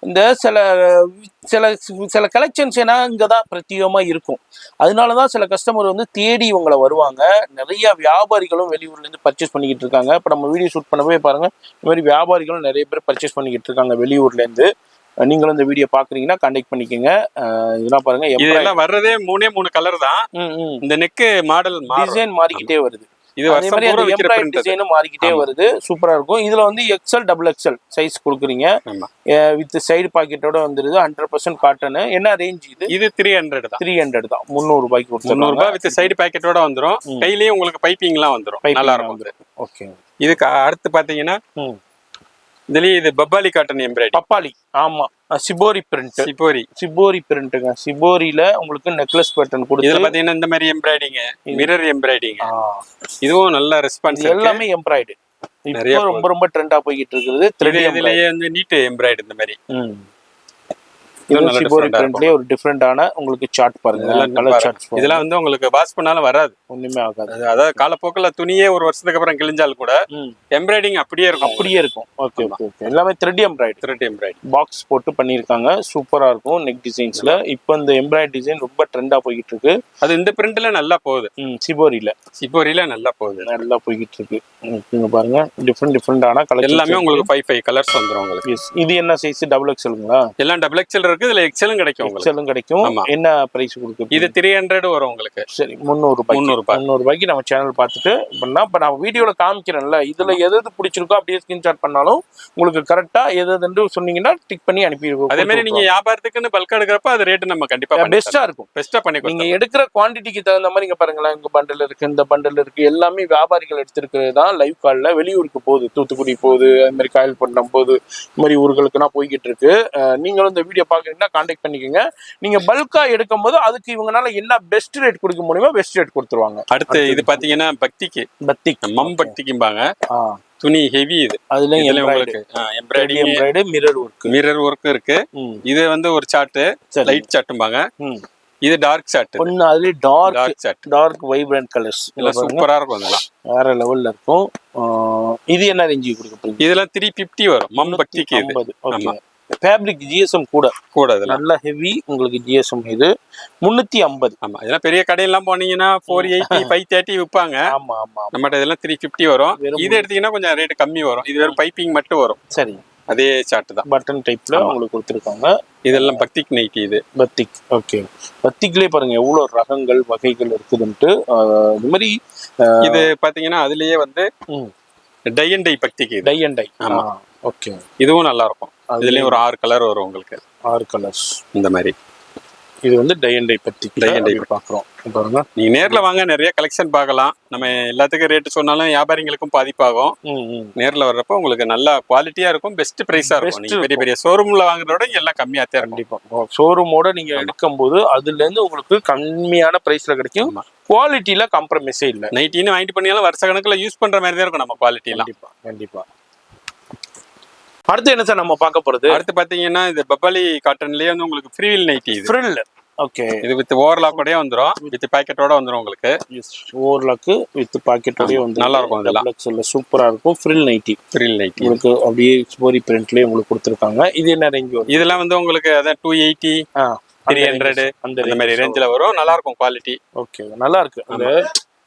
இந்த சில கலெக்ஷன்ஸ் ஏன்னா இங்கதான் பிரத்யேகமா இருக்கும். அதனாலதான் சில கஸ்டமர் வந்து தேடி இவங்களை வருவாங்க. நிறைய வியாபாரிகளும் வெளியூர்ல இருந்து பர்ச்சேஸ் பண்ணிக்கிட்டு இருக்காங்க. இப்ப நம்ம வீடியோ ஷூட் பண்ணவே பாருங்க, இந்த மாதிரி வியாபாரிகளும் நிறைய பேர் பர்ச்சேஸ் பண்ணிக்கிட்டு இருக்காங்க வெளியூர்ல இருந்து. நீங்களும் இந்த வீடியோ பாக்குறீங்கன்னா கான்டாக்ட் பண்ணிக்கோங்க. இதெல்லாம் பாருங்க, இதெல்லாம் வர்றதே 3 கலர் தான். இந்த நெக் மாடல் டிசைன் மாறிக்கிட்டே வருது. இது டிசைனும் மாறிக்கிட்டே வருது. சூப்பரா இருக்கும். இதுல வந்து XL double XL சைஸ் கொடுக்குறீங்க. வித் சைடு பாக்கெட்டோட வந்துருது. 100% காட்டன். என்ன ரேஞ்ச் இது? இது 300 தான். 300 தான். 300 ரூபாய்க்கு கொடுத்துருவாங்க. வித் சைடு பாக்கெட்டோட வந்துரும். கையிலேயே உங்களுக்கு பைப்பிங் எல்லாம் வந்துரும். நல்லா இருக்கும். ஓகே, இதுக்கு அடுத்து பாத்தீங்கன்னா இதுலயே இது பப்பாலி காட்டன் எம்ப்ராய்டரி. பப்பாளி. ஆமா, சிபோரி பிரிண்ட். சிபோரி பிரிண்ட்ங்க. சிபோரியில உங்களுக்கு நெக்லஸ் பேட்டர்ன் கொடுத்து இதுல பாத்தீங்கன்னா இந்த மாதிரி எம்ப்ராய்டிங், மிரர் எம்ப்ராய்டிங். இதுவும் நல்ல ரெஸ்பான்ஸ். எல்லாமே எம்ப்ராய்டு நிறைய ரொம்ப ட்ரெண்டா போயிட்டு இருக்குது. இதுலயே வந்து நீட் எம்ப்ராய்டு இந்த மாதிரி. நல்ல different-ஆ பிரிண்ட்லயே ஒரு டிஃபரெண்டான உங்களுக்கு சார்ட் பாருங்க. கலர் சார்ட் இதெல்லாம் வந்து உங்களுக்கு வாஷ் பண்ணாலும் வராது, ஒண்ணுமே ஆகாது. அதாவது காலப்போக்கில் துணியே ஒரு வருஷத்துக்கு அப்புறம் கிழிஞ்சாலும் கூட எம்ப்ராய்டிங் அப்படியே இருக்கும். அப்படியே இருக்கும். Okay okay okay. எல்லாமே த்ரெட் எம்ப்ராய்டரி பாக்ஸ் போட்டு பண்ணியிருக்காங்க. சூப்பரா இருக்கும் நெக் டிசைன்ஸ்ல. இப்போ இந்த எம்ப்ராய்டரி டிசைன் ரொம்ப ட்ரெண்டா போய்கிட்டு இருக்கு. அது இந்த பிரிண்ட்ல நல்லா போகுது. சிபோரியில நல்லா போய்கிட்டு இருக்கு. நீங்க பாருங்க டிஃபரெண்டான கலர் எல்லாமே உங்களுக்கு 5 கலர்ஸ் வந்துரும் உங்களுக்கு. இது என்ன சைஸ்? டபுள் எக்ஸ்எல்ங்களா? எல்லாம் டபுள் எக்ஸ்எல் இருக்கு, இதுல எக்ஸ்எலும் கிடைக்கும் உங்களுக்கு. எக்ஸ்எலும் கிடைக்கும். என்ன பிரைஸ் கொடுக்குது? இது 300 வரும் உங்களுக்கு. சரி, 300 ரூபாய்க்கு நம்ம சேனல் பார்த்துட்டு பண்ணா. இப்போ நான் வீடியோல காமிக்கிறேன்ல, இதுல எது பிடிச்சிருக்கோ அப்படியே ஸ்கிரீன்ஷாட் பண்ணாலும் உங்களுக்கு கரெக்டா எது சொன்னீங்கன்னா டிக் பண்ணி அனுப்பிடுவோம். அதே மாதிரி நீங்க வியாபாரத்துக்குன்னு பல்கா எடுக்கிறப்ப அது ரேட் நம்ம கண்டிப்பா பெஸ்டா இருக்கும். பெஸ்டா பண்ணி நீங்க எடுக்கிற குவான்டிட்டிக்கு தகுந்த மாதிரி இங்க பாருங்களேன், இங்க பண்டல் இருக்கு, இந்த பண்டல் இருக்கு, எல்லாமே வியாபாரிகள் எடுத்திருக்கிறது தான். லைவ் கால்ல வெளியூருக்கு போகுது, தூத்துக்குடி போகுது, அது மாதிரி காயல்பட்டினம் போகுது, இந்த மாதிரி ஊர்களுக்குன்னா போய்கிட்டு இருக்கு. நீங்களும் இந்த வீடியோ பாக்குறீங்கன்னா கான்டாக்ட் பண்ணிக்கோங்க. நீங்க பல்கா எடுக்கும் போது அதுக்கு இவங்கனால என்ன பெஸ்ட் ரேட் கொடுக்க முடியுமோ பெஸ்ட் ரேட் கொடுத்துருவாங்க. அடுத்து இது பாத்தீங்கன்னா பக்திக்கு மம்பக்திக்கும்பாங்க. துணி ஹெவி. இது அதுல உங்களுக்கு எம்ப்ராய்டரி மிரர் ஒர்க் இருக்கு. இது வந்து ஒரு சார்ட், லைட் சார்ட்பாங்க. இது டார்க் சார்ட். ஒன்னு அதுல டார்க் வைப்ரண்ட் கலர்ஸ் எல்லாம் சூப்பரா இருக்கும். அதெல்லாம் வேற லெவல்ல இருக்கும். இது என்ன ரேஞ்சுக்கு கொடுக்க போறீங்க? இதெல்லாம் 350 வரும். மம்பக்திக்கு 50. ஆமா. ஃபேப்ரிக் ஜிஎஸ்எம் கூட நல்ல ஹெவி உங்களுக்கு ஜிஎஸ்எம். இது 350. ஆமா, இதெல்லாம் பெரிய கடையெல்லாம் போனீங்கன்னா 480 530 விற்பாங்க. ஆமா ஆமா. நம்மகிட்ட இதெல்லாம் 350 வரும். இது எடுத்தீங்கன்னா கொஞ்சம் ரேட் கம்மி வரும். இது வெறும் பைப்பிங் மட்டும் வரும். சரி, அதே சார்ட் தான், பட்டன் டைப்ல உங்களுக்கு கொடுத்துருக்காங்க. இதெல்லாம் பக்திக் நைட்டி. இது பத்திக். ஓகே, பத்திக்லயே பாருங்க எவ்வளவு ரகங்கள் வகைகள் இருக்குதுன்ட்டு. இந்த மாதிரி இது பாத்தீங்கன்னா அதுலயே வந்து டை அண்ட் டை பக்திக்கு டை அண்ட் டை. ஆமா, ஓகே. இதுவும் நல்லா இருக்கும். இதுலயும் ஒரு 6 கலர் வரும் உங்களுக்கு. 6 கலர்ஸ் இந்த மாதிரி. இது வந்து டை அண்ட் டை பாக்குறோம் பாருங்க. நீங்க நேர்ல வாங்க, நிறைய கலெக்ஷன் பார்க்கலாம். நம்ம எல்லாத்துக்கும் ரேட் சொன்னாலும் வியாபாரிகளுக்கும் பாதிப்பாகும். நேர்ல வர்றப்ப உங்களுக்கு நல்ல குவாலிட்டியா இருக்கும், பெஸ்ட் பிரைஸா இருக்கும். நீங்க பெரிய பெரிய ஷோரூம்ல வாங்குறதோட எல்லாம் கம்மியா தான் கண்டிப்பா. ஷோரூமோட நீங்க எடுக்கும் போது அதுல இருந்து உங்களுக்கு கம்மியான பிரைஸ்ல கிடைக்கும். குவாலிட்டியில காம்ப்ரமைஸே இல்ல. நைட்டின்னு வாங்கிட்டு பண்ணியாலும் வருஷ கணக்குல யூஸ் பண்ற மாதிரி தான் இருக்கும் நம்ம குவாலிட்டி எல்லாம். கண்டிப்பா. அடுத்து என்ன சார் நம்ம பார்க்க போறது? அடுத்து பாத்தீங்கன்னா இது பப்பாலி காட்டன்லயே வந்து உங்களுக்கு ஃப்ரீல் நைட்டி. இது ஃப்ரில். ஓகே. இது வித் ஓவர்லாக்கோடயே வந்துரும், வித் பாக்கெட்டோட வந்துரும் உங்களுக்கு. ஓவர்லாக் வித் பாக்கெட்டோடயே வந்து நல்லா இருக்கும். இதெல்லாம் சூப்பரா இருக்கும். ஃப்ரில் நைட்டி உங்களுக்கு அப்படியே ஸ்போரி பிரிண்ட்லயே உங்களுக்கு கொடுத்துருக்காங்க. இது என்ன ரேஞ்ச் வரும்? இதெல்லாம் வந்து உங்களுக்கு அதான் 280 300 அந்த மாதிரி ரேஞ்சில வரும். நல்லா இருக்கும் குவாலிட்டி. ஓகே, நல்லா இருக்கு. அந்த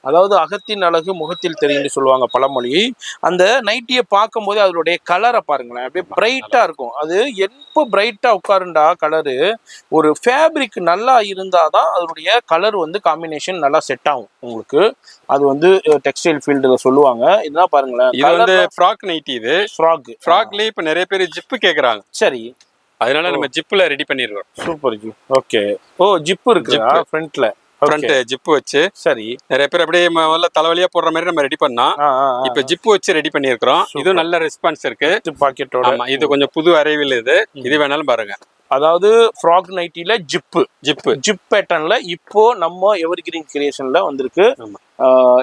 அதாவது அகத்தின் அழகு முகத்தில் தெரியும்னு சொல்லுவாங்க பழமொழி. அந்த நைட்டியை பார்க்கும் போது அதனுடைய கலரை பாருங்களேன், அப்படியே பிரைட்டா இருக்கும். அது எப்போ பிரைட்டா உட்காருண்டா கலரு, ஒரு ஃபேப்ரிக் நல்லா இருந்தாதான் அதனுடைய கலர் வந்து காம்பினேஷன் நல்லா செட் ஆகும் உங்களுக்கு. அது வந்து டெக்ஸ்டைல் ஃபீல்டுல சொல்லுவாங்க. இதெல்லாம் பாருங்களேன், இது வந்து ஃப்ராக் நைட்டி. இது ஃப்ராக்லயே இப்ப நிறைய பேர் ஜிப்பு கேக்குறாங்க. சரி, அதனால நம்ம ஜிப்ல ரெடி பண்ணிருக்கோம். Super zip. ஓகே. ஓ, ஜிப் இருக்கு ஃப்ரண்ட்ல. ஃப்ரண்ட் ஜிப் வச்சு. சரி, நிறைய பேர் அப்படியே முதல்ல தலைவலியா போடுற மாதிரி நம்ம ரெடி பண்ணா, இப்ப ஜிப் வச்சு ரெடி பண்ணிருக்கிறோம். இது நல்ல ரெஸ்பான்ஸ் இருக்கு பாக்கெட்டோட. ஆமா, இது கொஞ்சம் புது அரைவில். இது வேணாலும் பாருங்க. அதாவது ஃப்ராக் நைட்டில ஜிப் பேட்டர்ன்ல இப்போ நம்ம எவர்கிரீன் கிரியேஷன்ல வந்திருக்கு.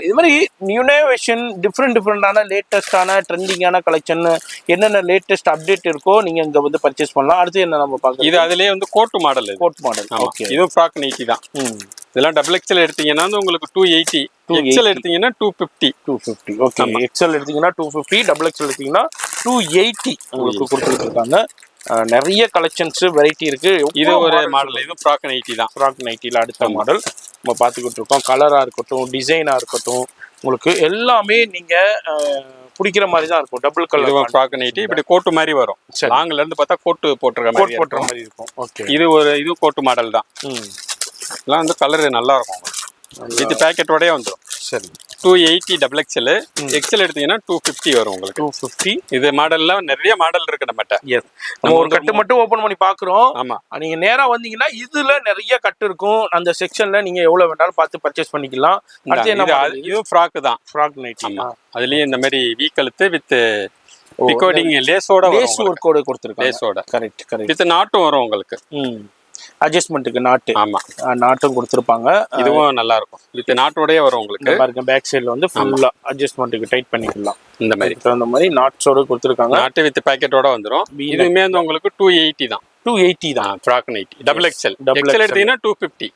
இது மாதிரி இனோவேஷன் டிஃப்ரெண்டான லேட்டஸ்டான ட்ரெண்டிங்கான கலெக்ஷன் என்னென்ன லேட்டஸ்ட் அப்டேட் இருக்கோ நீங்க இங்க வந்து பர்ச்சேஸ் பண்ணலாம். அடுத்து என்ன நம்ம பார்க்கலாம்? இது அதுலயே வந்து கோட் மாடல். ஓகே. இதுவும் ஃப்ராக் நைட்டி தான். இதெல்லாம் டபுள் எக்ஸ்எல் எடுத்தீங்கன்னா உங்களுக்கு 280, எக்ஸ்எல் எடுத்தீங்கன்னா 250. ஓகே, எக்ஸ்எல் எடுத்தீங்கன்னா 250, டபுள் எக்ஸ்எல் எடுத்தீங்கன்னா 280 உங்களுக்கு கொடுத்துட்டு இருக்காங்க. நிறைய கலெக்ஷன்ஸ் வெரைட்டி இருக்கு. இது ஒரு மாடல். இது ஃப்ராக் நைட்டி தான். ஃப்ராக் நைட்டில அடுத்த மாடல் நம்ம பார்த்துக்கிட்டு இருக்கோம். கலரா இருக்கட்டும், டிசைனா இருக்கட்டும், உங்களுக்கு எல்லாமே நீங்க பிடிக்கிற மாதிரி தான் இருக்கும். டபுள் கலர் ஃப்ராக் நைட்டி இப்படி கோட்டு மாதிரி வரும். லாங்ல இருந்து பார்த்தா கோட்டு போட்டுற மாதிரி இருக்கும். ஓகே, இது கோட்டு மாடல் தான். இதெல்லாம் வந்து கலர் நல்லா இருக்கும். வித் பேக்கெட்டோடயே வந்துடும். சரி, 280 டபுள் எக்ஸ்எல். எக்ஸ்எல் எடுத்தீங்கன்னா 250 வரும் உங்களுக்கு. 250. இது மாடல்ல நிறைய மாடல் இருக்கு நம்மகிட்ட. நம்ம ஒரு கட்டு மட்டும் ஓபன் பண்ணி பாக்குறோம். ஆமா, நீங்க நேரா வந்தீங்கன்னா இதுல நிறைய கட்டு இருக்கும். அந்த செக்ஷன்ல நீங்க எவ்வளவு வேணாலும் பார்த்து பர்ச்சேஸ் பண்ணிக்கலாம். இது ஃப்ராக் தான். Frock nightie. அதுலயே இந்த மாதிரி வீ கழுத்து வித் பிகோடிங் லேஸோட கொடுத்துருக்காங்க. லேஸோட கரெக்ட். வித் நாட்டும் வரும் உங்களுக்கு. அட்ஜஸ்ட்மெண்ட்டுக்கு நாட்டு. ஆமா, நாட்டும் கொடுத்துருப்பாங்க. இதுவும் நல்லா இருக்கும். வித் நாட்டோடயே வரும் உங்களுக்கு. பாருங்க, பேக் சைடுல வந்து ஃபுல்லா அட்ஜஸ்ட்மெண்ட்டுக்கு டைட் பண்ணிக்கலாம். இந்த மாதிரி அந்த மாதிரி நாட்ஸோட கொடுத்துருக்காங்க. நாட்டு வித் பேக்கெட்டோட வந்துரும். இதுவுமே வந்து உங்களுக்கு 280 தான். 280 தான் frock nightie double XL XL எடுத்தீங்கன்னா 250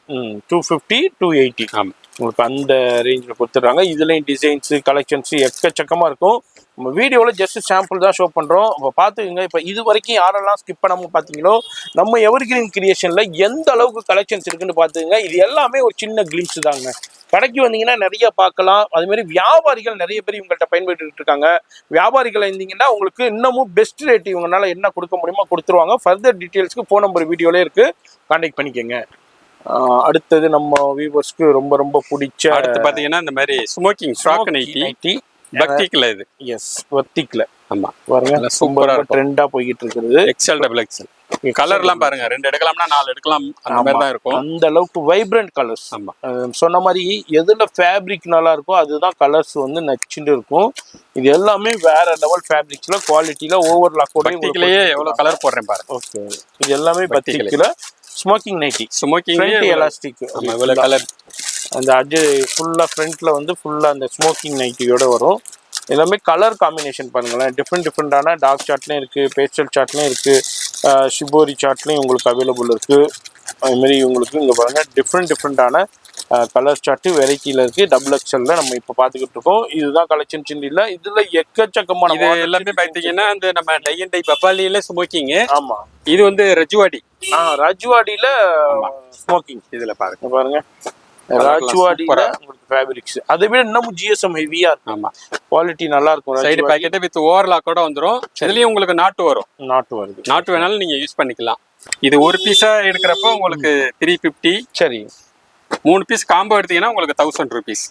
250 280 ஆமா உங்களுக்கு அந்த ரேஞ்சில் கொடுத்துட்றாங்க. இதுலேயும் டிசைன்ஸு கலெக்ஷன்ஸு எக்கச்சக்கமாக இருக்கும். நம்ம வீடியோவில் ஜஸ்ட் சாம்பிள் தான் ஷோ பண்ணுறோம். இப்போ பார்த்துக்கோங்க. இப்போ இது வரைக்கும் யாரெல்லாம் ஸ்கிப் பண்ணாமல் பார்த்தீங்களோ நம்ம எவர்கிரீன் கிரியேஷனில் எந்த அளவுக்கு கலெக்ஷன்ஸ் இருக்குன்னு பார்த்துக்கோங்க. இது எல்லாமே ஒரு சின்ன கிளிம்ஸ் தாங்க. கடைக்கு வந்தீங்கன்னா நிறைய பார்க்கலாம். அதுமாதிரி வியாபாரிகள் நிறைய பேர் இவங்கள்ட்ட பயன்படுத்திட்டு இருக்காங்க. வியாபாரிகள் இருந்தீங்கன்னா உங்களுக்கு இன்னமும் பெஸ்ட் ரேட் இவங்களால என்ன கொடுக்க முடியுமோ கொடுத்துருவாங்க. ஃபர்தர் டீட்டெயில்ஸ்க்கு ஃபோன் நம்பர் வீடியோலே இருக்குது, கான்டாக்ட் பண்ணிக்கோங்க. அடுத்தது நம்ம வியூவர்ஸ்க்கு ரொம்ப ரொம்ப பிடிச்ச அடுத்து பார்த்தீங்கன்னா இந்த மாதிரி ஸ்மோக்கிங் ஃப்ராக் நைட்டி பக்திக்கில் இது எஸ் வர்த்திக்கில் ஆமா பாருங்க சூப்பரா ட்ரெண்டா போய்கிட்டு இருக்குது. எக்ஸ்எல் டபுள் எக்ஸ்எல் கலர்லாம் பாருங்க 2 எடுக்கலாம்னா 4 எடுக்கலாம் அந்த மாதிரி தான் இருக்கும். அந்த அளவுக்கு வைப்ரண்ட் கலர்ஸ். ஆமா சொன்ன மாதிரி எதுல ஃபேப்ரிக் நல்லா இருக்கோ அதுதான் கலர்ஸ் வந்து நச்சுட்டு இருக்கும். இது எல்லாமே வேற லெவல் ஃபேப்ரிக்ஸ்ல குவாலிட்டியில ஓவர்லாக் கூட பக்திக்கிலேயே எவ்வளவு கலர் போடுறேன் பாருங்க. ஓகே இது எல்லாமே பக்திக்கில ஸ்மோக்கிங் நைட்டி ஸ்மோக்கிங் எலாஸ்டிக் இவ்வளவு கலர் அந்த ஃபுல்லா ஃப்ரண்ட்ல வந்து ஃபுல்லா அந்த ஸ்மோக்கிங் நைட்டியோட வரும். எல்லாமே கலர் காம்பினேஷன் பாருங்களேன். டிஃப்ரெண்டான டார்க் சார்ட்லேயும் இருக்குது, பேஸ்டல் சார்ட்லேயும் இருக்குது, ஷிபோரி சார்ட்லேயும் உங்களுக்கு அவைலபிள் இருக்குது. அதுமாரி உங்களுக்கு இங்கே பாருங்கள் டிஃப்ரெண்டான கலர் சார்ட்டு வெரைட்டியில் இருக்குது. டபுள் எக்ஸ்எல்ல நம்ம இப்போ பார்த்துக்கிட்டு இருக்கோம். இதுதான் கலெக்ஷன் இல்லை, இதில் எக்கச்சக்கமான இது எல்லாமே பார்த்தீங்கன்னா அந்த நம்ம டை அண்ட் டை பப்பாலியில ஸ்மோக்கிங். ஆமாம் இது வந்து ரஜ்வாடி. ரஜ்வாடியில் ஸ்மோக்கிங். இதில் பாருங்க ராஜ்வாடியில உங்களுக்கு ஃபேப்ரிக்ஸ் அதை விட இன்னமும் ஜிஎஸ்எம் ஹெவியா இருக்கும். ஆமா குவாலிட்டி நல்லா இருக்கும். சைடு பாக்கெட் வித் ஓவர்லாக் கூட வந்துரும். இதுலயும் உங்களுக்கு நாட்டு வரும். நாட்டு வேணாலும் நீங்க யூஸ் பண்ணிக்கலாம். இது ஒரு பீஸா எடுக்கிறப்போ உங்களுக்கு 350. சரி 3 பீஸ் காம்போ எடுத்தீங்கன்னா உங்களுக்கு 1000 rupees.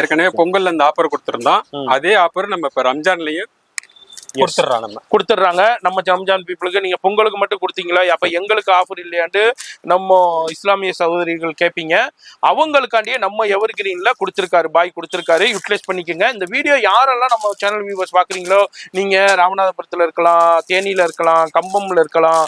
ஏற்கனவே பொங்கல்ல அந்த ஆஃபர் கொடுத்துருந்தோம். அதே ஆஃபர் நம்ம இப்ப ரம்ஜான்லயும் கொடுத்துட்றாங்க. நம்ம ரம்ஜான் பீப்புளுக்கு நீங்க பொங்கலுக்கு மட்டும் கொடுத்தீங்களா, அப்ப எங்களுக்கு ஆஃபர் இல்லையாண்டு நம்ம இஸ்லாமிய சகோதரிகள் கேட்பீங்க. அவங்களுக்காண்டியே நம்ம எவர்கிரீன்ல கொடுத்துருக்காரு, பாய் கொடுத்துருக்காரு, யூட்டிலைஸ் பண்ணிக்கோங்க. இந்த வீடியோ யாரெல்லாம் நம்ம சேனல் வியூவர்ஸ் பாக்குறீங்களோ நீங்க ராமநாதபுரத்துல இருக்கலாம், தேனியில இருக்கலாம், கம்பம்ல இருக்கலாம்,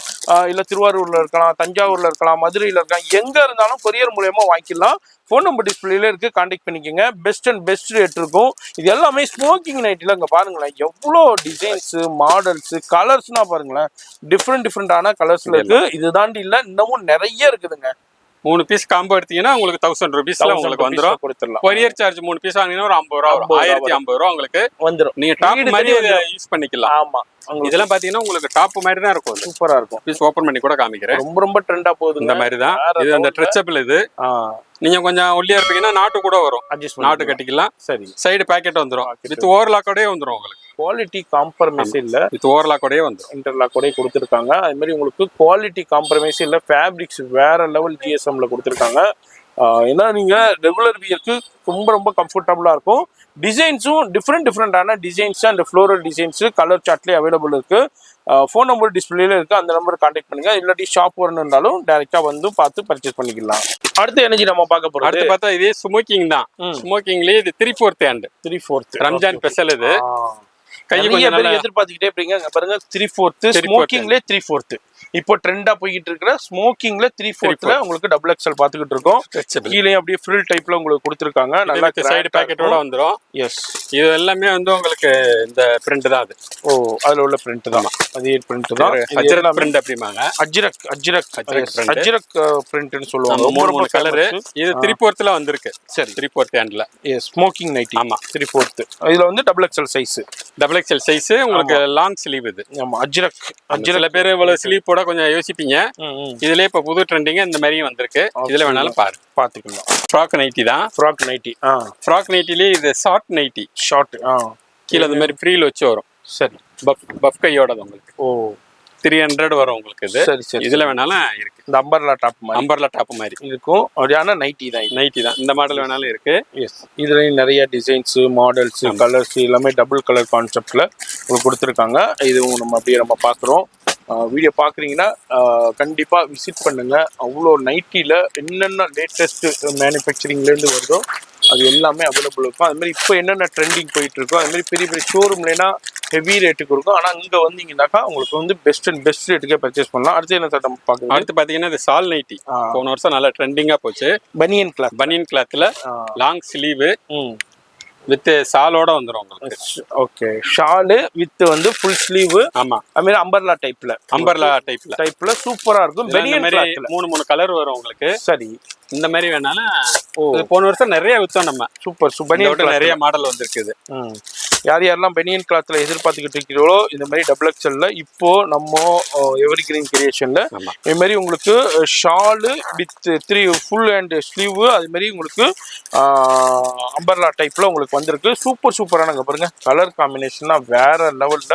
இல்ல திருவாரூர்ல இருக்கலாம், தஞ்சாவூர்ல இருக்கலாம், மதுரையில இருக்கலாம், எங்க இருந்தாலும் கொரியர் மூலயமா வாங்கிக்கலாம். ஃபோன் நம்பர் டிஸ்பிளேல இருக்கு, கான்டாக்ட் பண்ணிக்கோங்க. பெஸ்ட் ரேட் இருக்கும். இது எல்லாமே ஸ்மோக்கிங் நைட்டில் இங்கே பாருங்களேன் எவ்வளோ டிசைன்ஸ், மாடல்ஸ், கலர்ஸ்னா பாருங்களேன் டிஃப்ரெண்டான கலர்ஸ்ல இருக்கு. இது தாண்டி இல்லை இன்னமும் நிறைய இருக்குதுங்க. 3 பீஸ் காம்போ எடுத்தீங்கன்னா உங்களுக்கு 1000 rupeesல உங்களுக்கு வந்துரும். கொடுத்துடலாம். கொரியர் சார்ஜ் 3 பீஸ் வாங்கினா ஒரு 50 ரூபா வரும். 1050 ரூபா உங்களுக்கு வந்துரும். நீங்க டாப் மாதிரி யூஸ் பண்ணிக்கலாம். ஆமா இதெல்லாம் பாத்தீங்கன்னா உங்களுக்கு டாப் மாதிரி தான் இருக்கும். சூப்பரா இருக்கும். பீஸ் ஓபன் பண்ணி கூட காமிக்கிறேன். ரொம்ப ட்ரெண்டா போகுது. இந்த மாதிரி தான் இது. அந்த ஸ்ட்ரெச்சபிள் இது. நீங்க கொஞ்சம் ஒல்லியா இருப்பீங்கன்னா நாட்டு கூட வரும். நாட்டு கட்டிக்கலாம். சரி சைடு பாக்கெட் வந்துரும். வித் ஓவர்லாக்கோடயே வந்துரும். உங்களுக்கு குவாலிட்டி காம்ப்ரமைஸ் இல்ல. வித் ஓவர்லாக்கோடயே வந்துரும். இன்டர்லாக்கோடயே கொடுத்துருக்காங்க. அது மாதிரி உங்களுக்கு குவாலிட்டி காம்ப்ரமைஸ் இல்ல. ஃபேப்ரிக்ஸ் வேற லெவல் ஜிஎஸ்எம்ல கொடுத்துருக்காங்க. ஏன்னா நீங்க ரெகுலர் வியருக்கு ரொம்ப கம்ஃபர்டபுளா இருக்கும். டிசைன்ஸும் டிஃப்ரெண்டான designs and floral designs colour சார்ட்லேயே அவைலபிள் இருக்கு. ஃபோன் நம்பர் டிஸ்பிளேல இருக்கு, அந்த நம்பர் கான்டாக்ட் பண்ணுங்க. இல்லாட்டி ஷாப் வரணும்னாலும் டைரக்டா வந்து பார்த்து பர்ச்சேஸ் பண்ணிக்கலாம். அடுத்து எனர்ஜி நம்ம பார்க்க போறோம். அடுத்து பார்த்தா இதே ஸ்மோக்கிங் தான். ஸ்மோக்கிங்லயே இது 3/4 ஹேண்ட். 3/4 ரம்ஜான் ஸ்பெஷல் இது. கையை எதிர்பார்த்துக்கிட்டே இருப்பீங்க. பாருங்க 3/4 ஸ்மோக்கிங்லயே 3/4 இப்போ ட்ரெண்டா போய்கிட்டு இருக்கிற ஸ்மோக்கிங்ல 3/4ல உங்களுக்கு டபுள் எக்ஸ்எல் பாத்துக்கிட்டு இருக்கோம். கீழே அப்படியே ஃப்ரில் டைப்ல உங்களுக்கு கொடுத்துருக்காங்க. நல்லா சைடு பாக்கெட்டோட வந்துரும். எஸ் இது எல்லாமே வந்து உங்களுக்கு இந்த பிரிண்ட் தான். அது அதுல உள்ள பிரிண்ட் தான். அதே பிரிண்ட் தான். அஜ்ரக் பிரிண்ட் அப்படிமாங்க. அஜ்ரக் பிரிண்ட்னு சொல்லுவாங்க. ரொம்ப கலர். இது 3/4ல வந்திருக்கு. சரி 3/4 ஹேண்ட்ல ஸ்மோக்கிங் நைட்டி. ஆமா 3/4 இதுல வந்து double XL size. Double XL size உங்களுக்கு லாங் ஸ்லீவ் இது. ஆமா அஜ்ரக் சில பேர் இவ்வளவு ஸ்லீவ் போட கொஞ்சம் யோசிப்பீங்க. இதுல இப்ப புது ட்ரெண்டிங் இந்த மாதிரியும் வந்திருக்கு. இதுல வேணாலும் பாத்துக்கலாம். ஃப்ராக் நைட்டி தான். ஃப்ராக் நைட்டிலே இது ஷார்ட் நைட்டி. கீழே இந்த மாதிரி ஃப்ரீல வச்சு வரும். சரி பஃப் கையோட உங்களுக்கு 300 வரும் உங்களுக்கு. இது இதுல வேணாலும் இருக்கு. இந்த அம்பர்லா டாப் மாதிரி இருக்கும். அப்படியான நைட்டி தான். இந்த மாடல் வேணாலும் இருக்கு. இதுலயும் நிறைய டிசைன்ஸ், மாடல்ஸ், கலர்ஸ் எல்லாமே டபுள் கலர் கான்செப்ட்ல கொடுத்துருக்காங்க. இதுவும் நம்ம பாக்குறோம். வீடியோ பார்க்குறீங்கன்னா கண்டிப்பாக விசிட் பண்ணுங்கள். அவ்வளோ நைட்டியில் என்னென்ன லேட்டஸ்ட்டு மேனுஃபேக்சரிங்லேருந்து வருதோ அது எல்லாமே அவைலபிள் இருக்கும். அதுமாதிரி இப்போ என்னென்ன ட்ரெண்டிங் போயிட்டுருக்கோ அதுமாதிரி பெரிய ஷோரூம்லேனா ஹெவி ரேட்டுக்கு இருக்கும். ஆனால் இங்கே வந்தீங்கன்னாக்கா உங்களுக்கு வந்து பெஸ்ட் ரேட்டுக்கே பர்ச்சேஸ் பண்ணலாம். அடுத்து என்ன சார் நம்ம பார்க்கலாம்? அடுத்து பார்த்தீங்கன்னா இது சால் நைட்டி. போன வருஷம் நல்லா ட்ரெண்டிங்காக போச்சு. பனியன் கிளாத்தில் லாங் ஸ்லீவு வித் சாலோட வந்துரும் உங்களுக்கு. ஓகே, ஷாலு வித் வந்து ஃபுல் ஸ்லீவ். ஆமா, அது மாதிரி அம்பர்லா டைப்ல சூப்பரா இருக்கும். பெனியன் கிளாத்ல 3 கலர் வரும் உங்களுக்கு. சரி, இந்த மாதிரி வேணாலும் போன வருஷம் நிறைய வித்தோம் நம்ம. சூப்பர் பெனியன் நிறைய மாடல் வந்திருக்குது. யாரெல்லாம் பெனியன் கிளாத்ல எதிர்பார்த்துக்கிட்டு இருக்கிறீங்களோ இந்த மாதிரி டபுள் எக்ஸ்எல்ல இப்போ நம்ம எவரி கிரீன் கிரியேஷன்ல இது மாதிரி உங்களுக்கு shawl with 3 full and sleeve, அது மாதிரி உங்களுக்கு அம்பர்லா டைப்ல உங்களுக்கு வந்திருக்கு. சூப்பரானங்க பாருங்க, கலர் காம்பினேஷன்லாம் வேற லெவல்ல,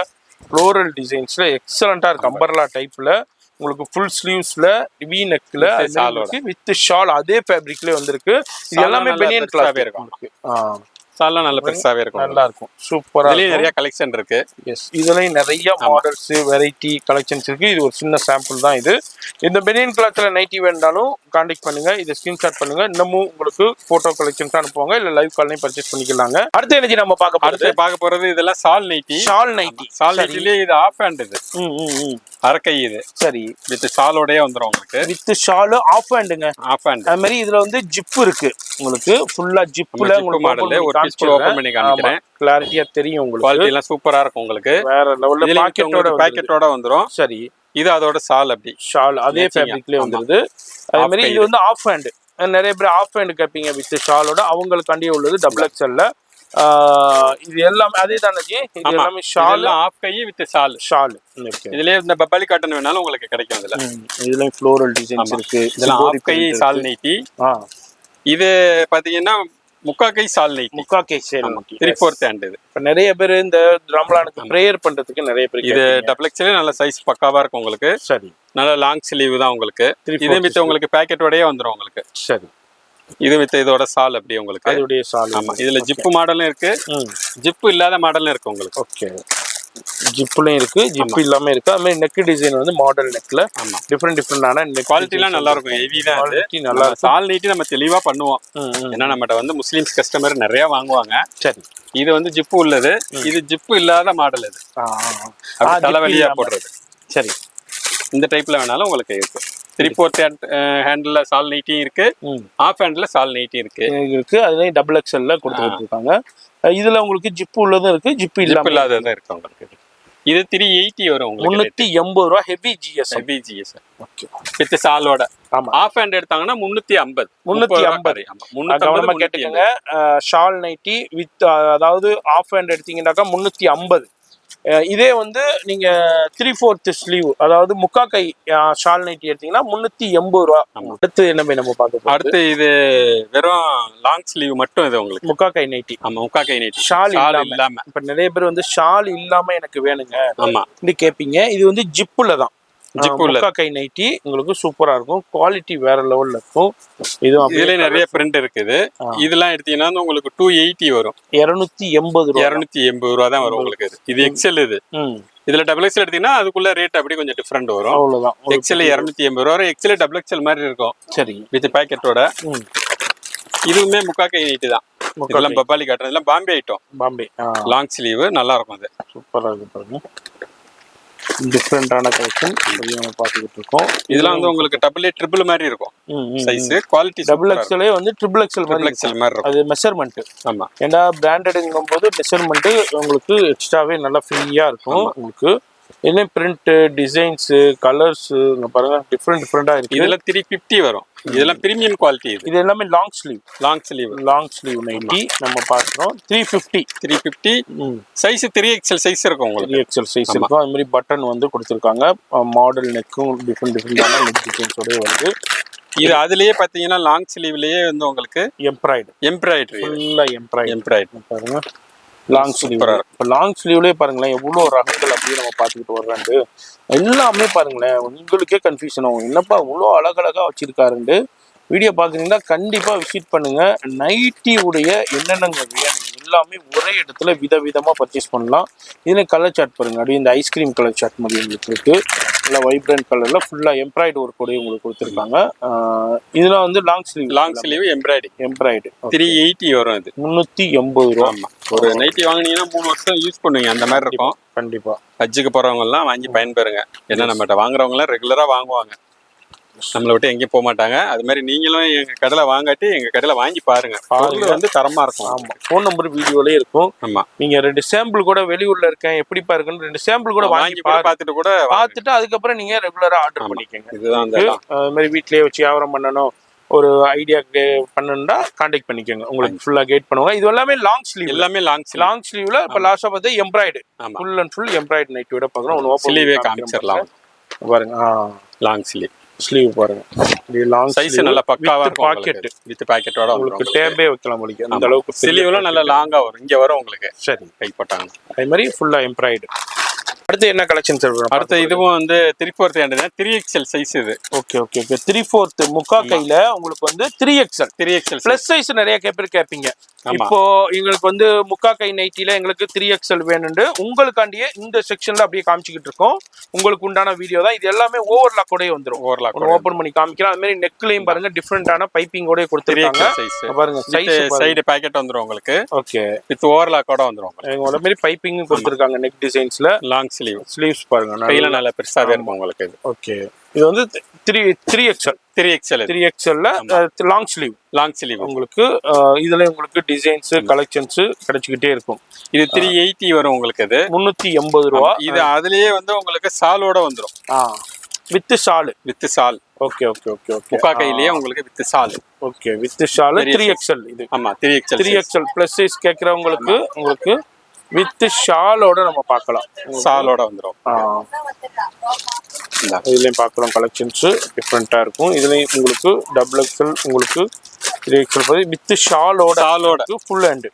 ஃப்ளோரல் டிசைன்ஸ்ல எக்ஸலண்டா இருக்கு. அம்பர்லா டைப்ல உங்களுக்கு ஃபுல் ஸ்லீவ்ஸ்ல வி நெக்ல வித் ஷால் அதே ஃபேப்ரிக்ல வந்திருக்கு. இது எல்லாமே பெனியன் கிளாத் இருக்கும். சால்லாம் நல்ல பெருசாவே இருக்கும், நல்லா இருக்கும், சூப்பரா. இதுலயும் நிறைய கலெக்ஷன் இருக்கு. எஸ், இதுலயும் நிறைய மாடல்ஸ் வெரைட்டி கலெக்ஷன்ஸ் இருக்கு. இது ஒரு சின்ன சாம்பிள் தான். இது இந்த பெனியன் கிளாத்ல நைட்டி வேண்டாலும் கான்டாக்ட் பண்ணுங்க, இதை ஸ்கிரீன்ஷாட் பண்ணுங்க. இன்னமும் உங்களுக்கு போட்டோ கலெக்ஷன்ஸ் அனுப்புவாங்க, இல்ல லைவ் கால்லையும் பர்ச்சேஸ் பண்ணிக்கலாங்க. அடுத்த எனர்ஜி நம்ம பார்க்க போறது இதெல்லாம் சால் நைட்டிலே இது ஆஃப் ஹேண்ட். இது அரக்கை, இது சரி வித் ஷாலோடயே வந்துரும் உங்களுக்கு. வித் ஷால் ஆஃப் ஹேண்டுங்க, ஆஃப் ஹேண்ட். அது மாதிரி இதுல வந்து ஜிப் இருக்கு உங்களுக்கு, ஃபுல்லா ஜிப்ல உங்களுக்கு மாடல் ஒரு பீஸ் ஓபன் பண்ணி காமிக்கிறேன். கிளாரிட்டியா தெரியும் உங்களுக்கு. குவாலிட்டி எல்லாம் சூப்பரா இருக்கும் உங்களுக்கு. வேற லெவல்ல பாக்கெட்டோட வந்துரும். சரி, இது அதோட ஷால், அப்படி ஷால் அதே ஃபேப்ரிக்லயே வந்துருது. அதே மாதிரி இது வந்து ஆஃப் ஹேண்ட். நிறைய பேர் ஆஃப் ஹேண்ட் கேப்பீங்க வித் ஷாலோட, அவங்களுக்காண்டி உள்ளது டபுள் எக்ஸ்எல்ல. இது எல்லாமே அதே தானே ஜி? இது எல்லாமே ஷால், ஆஃப் கை வித் ஷால். இதுலயே இந்த பப்பாளி காட்டன் வேணாலும் உங்களுக்கு கிடைக்கும். இதுலயும் ஃப்ளோரல் டிசைன்ஸ் இருக்கு. இதெல்லாம் ஆஃப் கை ஷால் நைட்டி. இது பாத்தீங்கன்னா முக்கா கை சால் நைட்டி, முக்கா கை சேல் நைட்டி 3/4 ஹேண்ட். இது இப்ப நிறைய பேர் இந்த ரமலானுக்கு பிரேயர் பண்றதுக்கு நிறைய பேர் இது டபுள் எக்ஸ்எல் நல்ல சைஸ் பக்காவா இருக்கும் உங்களுக்கு. சரி, நல்ல லாங் ஸ்லீவ் தான் உங்களுக்கு. இது வித் உங்களுக்கு பாக்கெட்டோடயே வந்துரும் உங்களுக்கு. சரி, இது வித் இதோட சால் அப்படி உங்களுக்கு. அதோட சால். ஆமா, இதுல ஜிப் மாடலும் இருக்கு, ஜிப் இல்லாத மாடலும் இருக்கு உங்களுக்கு. ஓகே, ஜிப்லயும் இருக்கு, ஜிப் இல்லாம இருக்கு. அது மாதிரி நெக் டிசைன் வந்து மாடல் நெக்ல டிஃபரெண்டான குவாலிட்டி எல்லாம் நல்லா இருக்கும். ஹெவி தான், நல்லா இருக்கும். சால் நீட்டி நம்ம தெளிவா பண்ணுவோம். ஏன்னா நம்மகிட்ட வந்து முஸ்லிம்ஸ் கஸ்டமர் நிறைய வாங்குவாங்க. சரி, இது வந்து ஜிப்பு உள்ளது, இது ஜிப்பு இல்லாத மாடல். இது தலைவலியா போடுறது. சரி, இந்த டைப்ல வேணாலும் உங்களுக்கு இருக்கு. 3/4 ஹேண்ட்ல சால் நைட்டியும் இருக்கு, ஆஃப் ஹேண்ட்ல சால் நைட்டியும் இருக்கு. அதுலயும் டபுள் எக்ஸ்எல்ல கொடுத்துட்டு இருக்காங்க. இதுல உங்களுக்கு ஜிப்பு உள்ளதும் இருக்கு, ஜிப்பு இல்லாததும் இருக்கு உங்களுக்கு. இது 380 வரும் உங்களுக்கு. 380 ரூபாய். Heavy GS. ஓகே, வித் சாலோட. ஆமா, ஆஃப் ஹேண்ட் எடுத்தாங்கன்னா 350. கவனமா கேட்டுக்கங்க. ஷால் நைட்டி வித் அதாவது ஆஃப் ஹேண்ட் எடுத்தீங்கன்னாக்கா 350. இதே வந்து நீங்க 3/4 ஸ்லீவ் அதாவது முக்கா கை ஷால் நைட்டி எடுத்தீங்கன்னா 380 ரூபா. அடுத்து என்ன நம்ம பார்க்க அடுத்து இது வெறும் லாங் ஸ்லீவ் மட்டும். இது உங்களுக்கு முக்கா கை நைட்டி. ஆமா, முக்கா கை நைட்டி ஷால் இல்லாம. இப்ப நிறைய பேர் வந்து ஷால் இல்லாம எனக்கு வேணுங்க ஆமா கேப்பீங்க. இது வந்து ஜிப்புல தான், முக்கா கை நைட்டி உங்களுக்கு சூப்பரா இருக்கும். குவாலிட்டி வேற லெவல்ல இருக்கும். இதுல நிறைய பிரிண்ட் இருக்குது. இதெல்லாம் எடுத்தீங்கன்னா உங்களுக்கு 280 வரும். 280 ரூபா தான் வரும் உங்களுக்கு. இது எக்ஸ்எல். இது இதுல டபுள் எக்ஸ்எல் எடுத்தீங்கன்னா அதுக்குள்ள ரேட் அப்படி கொஞ்சம் டிஃபரெண்ட் வரும். அவ்வளவுதான். எக்ஸ்எல் 280 ரூபா வரும். எக்ஸ்எல் டபுள் எக்ஸ்எல் மாதிரி இருக்கும். சரி, வித் பாக்கெட்டோட. இதுவுமே முக்கா கை நைட்டி தான். இதெல்லாம் பப்பாளி காட்டன். இதெல்லாம் Bombay item. Bombay long sleeve நல்லா இருக்கும். அது சூப்பரா இருக்கு பாருங்க. டிஃபரெண்டான கலெக்ஷன் நம்ம பார்த்துக்கிட்டு இருக்கோம். இதெல்லாம் வந்து உங்களுக்கு டபுள் ஏ ட்ரிபிள் மாதிரி இருக்கும். சைஸ் குவாலிட்டி டபுள் எக்ஸ்எல் வந்து ட்ரிபிள் எக்ஸ்எல் மாதிரி இருக்கும். அது மெஷர்மெண்ட். ஆமா, ஏன்னா பிராண்டட்ங்கும் போது மெஷர்மெண்ட் உங்களுக்கு எக்ஸ்ட்ராவே நல்லா ஃப்ரீயா இருக்கும் உங்களுக்கு. என்ன பிரிண்ட் டிசைன்ஸ் கலர்ஸ் பாருங்க, டிஃபரெண்டா இருக்கு. இதெல்லாம் 350 வரும். இதெல்லாம் பிரீமியம் குவாலிட்டி. இது எல்லாமே லாங் ஸ்லீவ் நைட்டி நம்ம பார்க்குறோம். 350 சைஸ் 3XL சைஸ் இருக்கும் உங்களுக்கு. 3XL சைஸ் இருக்கும். அது மாதிரி பட்டன் வந்து கொடுத்துருக்காங்க. மாடல் நெக்கும் டிஃபரெண்டான நெக் டிசைன்ஸோட வருது. இது அதுலயே பாத்தீங்கன்னா லாங் ஸ்லீவ்லயே வந்து உங்களுக்கு எம்ப்ராய்டரி ஃபுல்லா எம்ப்ராய்டரி பாருங்க. Long sleeve. இப்போ லாங் ஸ்லீவ்லேயே பாருங்களேன் எவ்வளோ ரகங்கள் அப்படியே நம்ம பார்த்துக்கிட்டு வர்றாண்டு. எல்லாமே பாருங்களேன் உங்களுக்கே கன்ஃபியூஷன் ஆகும், என்னப்பா இவ்வளோ அழகழகாக வச்சிருக்காருண்டு. வீடியோ பார்க்குறீங்கன்னா கண்டிப்பாக விசிட் பண்ணுங்க. நைட்டி உடைய என்னென்னங்க வேணும் எல்லாமே ஒரே இடத்துல விதவிதமாக பர்ச்சேஸ் பண்ணலாம். இதில் கலர் சார்ட் பாருங்க, அப்படியே இந்த ஐஸ்கிரீம் கலர் சார்ட் மாதிரி உங்களுக்கு இருக்கு. நல்லா வைப்ரண்ட் கலர்ல ஃபுல்லா எம்ப்ராய்டு ஒர்க் கூட உங்களுக்கு கொடுத்துருக்காங்க. இதெல்லாம் வந்து லாங் ஸ்லீவ் எம்ப்ராய்டு 380 வரும். இது 380 ரூபா. ஒரு நைட்டி வாங்கினீங்கன்னா 3 வருஷம் யூஸ் பண்ணுவீங்க. அந்த மாதிரி இருக்கும். கண்டிப்பா ஹஜ்ஜுக்கு போறவங்க எல்லாம் வாங்கி பயன்பெறுங்க. ஏன்னா நம்மகிட்ட வாங்குறவங்க எல்லாம் ரெகுலரா வாங்குவாங்க. நம்மளை விட்டு எங்கேயும் போக மாட்டாங்க. அது மாதிரி நீங்களும் எங்க கடையில வாங்காட்டி எங்க கடையில வாங்கி பாருங்க. பொருள் வந்து தரமா இருக்கும். ஆமா, ஃபோன் நம்பர் வீடியோலயே இருக்கும். ஆமா, நீங்க 2 சாம்பிள் கூட வெளியூர்ல இருக்கேன் எப்படிப்பா இருக்குன்னு 2 சாம்பிள் கூட வாங்கி பார்த்துட்டு அதுக்கப்புறம் நீங்க ரெகுலரா ஆர்டர் பண்ணிக்கோங்க. இதுதான் அது மாதிரி வீட்லயே வச்சு வியாபாரம் பண்ணணும் ஒரு ஐடியா பண்ணணும்னா கான்டாக்ட் பண்ணிக்கோங்க. உங்களுக்கு ஃபுல்லா கைட் பண்ணுவாங்க. இது எல்லாமே லாங் ஸ்லீவ், எல்லாமே லாங் ஸ்லீவ்ல இப்ப லாஸ்டா பார்த்து எம்ப்ராய்டு ஃபுல் அண்ட் ஃபுல் எம்ப்ராய்டு நைட் விட பார்க்குறோம். ஒன்று ஓப்பன் ஸ்லீவே காமிச்சிடலாம் பாருங்க. லாங் ஸ்லீவ் பாருங்க. இது லாங் சைஸ் நல்லா பக்காவா இருக்கும். பாக்கெட் வித் பாக்கெட்டோட உங்களுக்கு டேபே வைக்கலாம் உங்களுக்கு. அந்த அளவுக்கு ஸ்லீவ்லாம் நல்லா லாங்கா வரும். இங்க வரும் உங்களுக்கு. சரி, கை போட்டாங்க. அதே மாதிரி ஃபுல்லா எம்ப்ராய்டு. அடுத்து என்ன கலெக்ஷன்ஸ் இருக்கு? அடுத்து இதுவும் வந்து 3/4 ஹேண்ட் 3XL சைஸ் இது. ஓகே 3/4 முக்கா கையில உங்களுக்கு வந்து 3XL பிளஸ் சைஸ் நிறைய பேர் கேட்பீங்க. இப்போ எங்களுக்கு வந்து முக்கா கை நைட்டில எங்களுக்கு 3XL வேணும்னு உங்களுக்காண்டியே இந்த செக்ஷன்ல அப்படியே காமிச்சிக்கிட்டு இருக்கோம். உங்களுக்கு உண்டான வீடியோ தான் இது. எல்லாமே ஓவர்லாக் கூட வந்துரும். ஓபன் பண்ணி காமிக்கிறோம். அது மாதிரி நெக்லையும் பாருங்க டிஃபரெண்டான பைப்பிங் கூட கொடுத்திருக்காங்க. பாருங்க சைடு பாக்கெட் வந்துரும் உங்களுக்கு. ஓகே, வித் ஓவர்லாக் கூட வந்துரும். அதே மாதிரி பைப்பிங் கொடுத்திருக்காங்க நெக் டிசைன்ஸ்ல. லாங் ஸ்லீவ்ஸ் பாருங்க கையில நல்ல பெருசாவே இருக்கும் உங்களுக்கு இது. ஓகே, இது வந்து 3XL லாங் ஸ்லீவ் உங்களுக்கு. இதுல உங்களுக்கு டிசைன்ஸ் கலெக்ஷன்ஸ் கிடைச்சிக்கிட்டே இருக்கும். இது 380 வரும் உங்களுக்கு. இது 380 ரூபா. இது அதுலயே வந்து உங்களுக்கு சாலோட வந்துரும். வித் சால். ஓகே முக்கா கையிலேயே உங்களுக்கு வித் சால். ஓகே, வித் சால் 3XL இது. ஆமா, 3XL பிளஸ் சைஸ் கேக்குறவங்களுக்கு உங்களுக்கு வித் ஷாலோட நம்ம பார்க்கலாம். சாலோட வந்துரும். இதுலயும் பார்க்குறோம் கலெக்ஷன்ஸ் டிஃப்ரெண்டா இருக்கும். இதுலயும் உங்களுக்கு XXL உங்களுக்கு 3XL வித் ஷாலோட ஃபுல் ஹேண்ட்.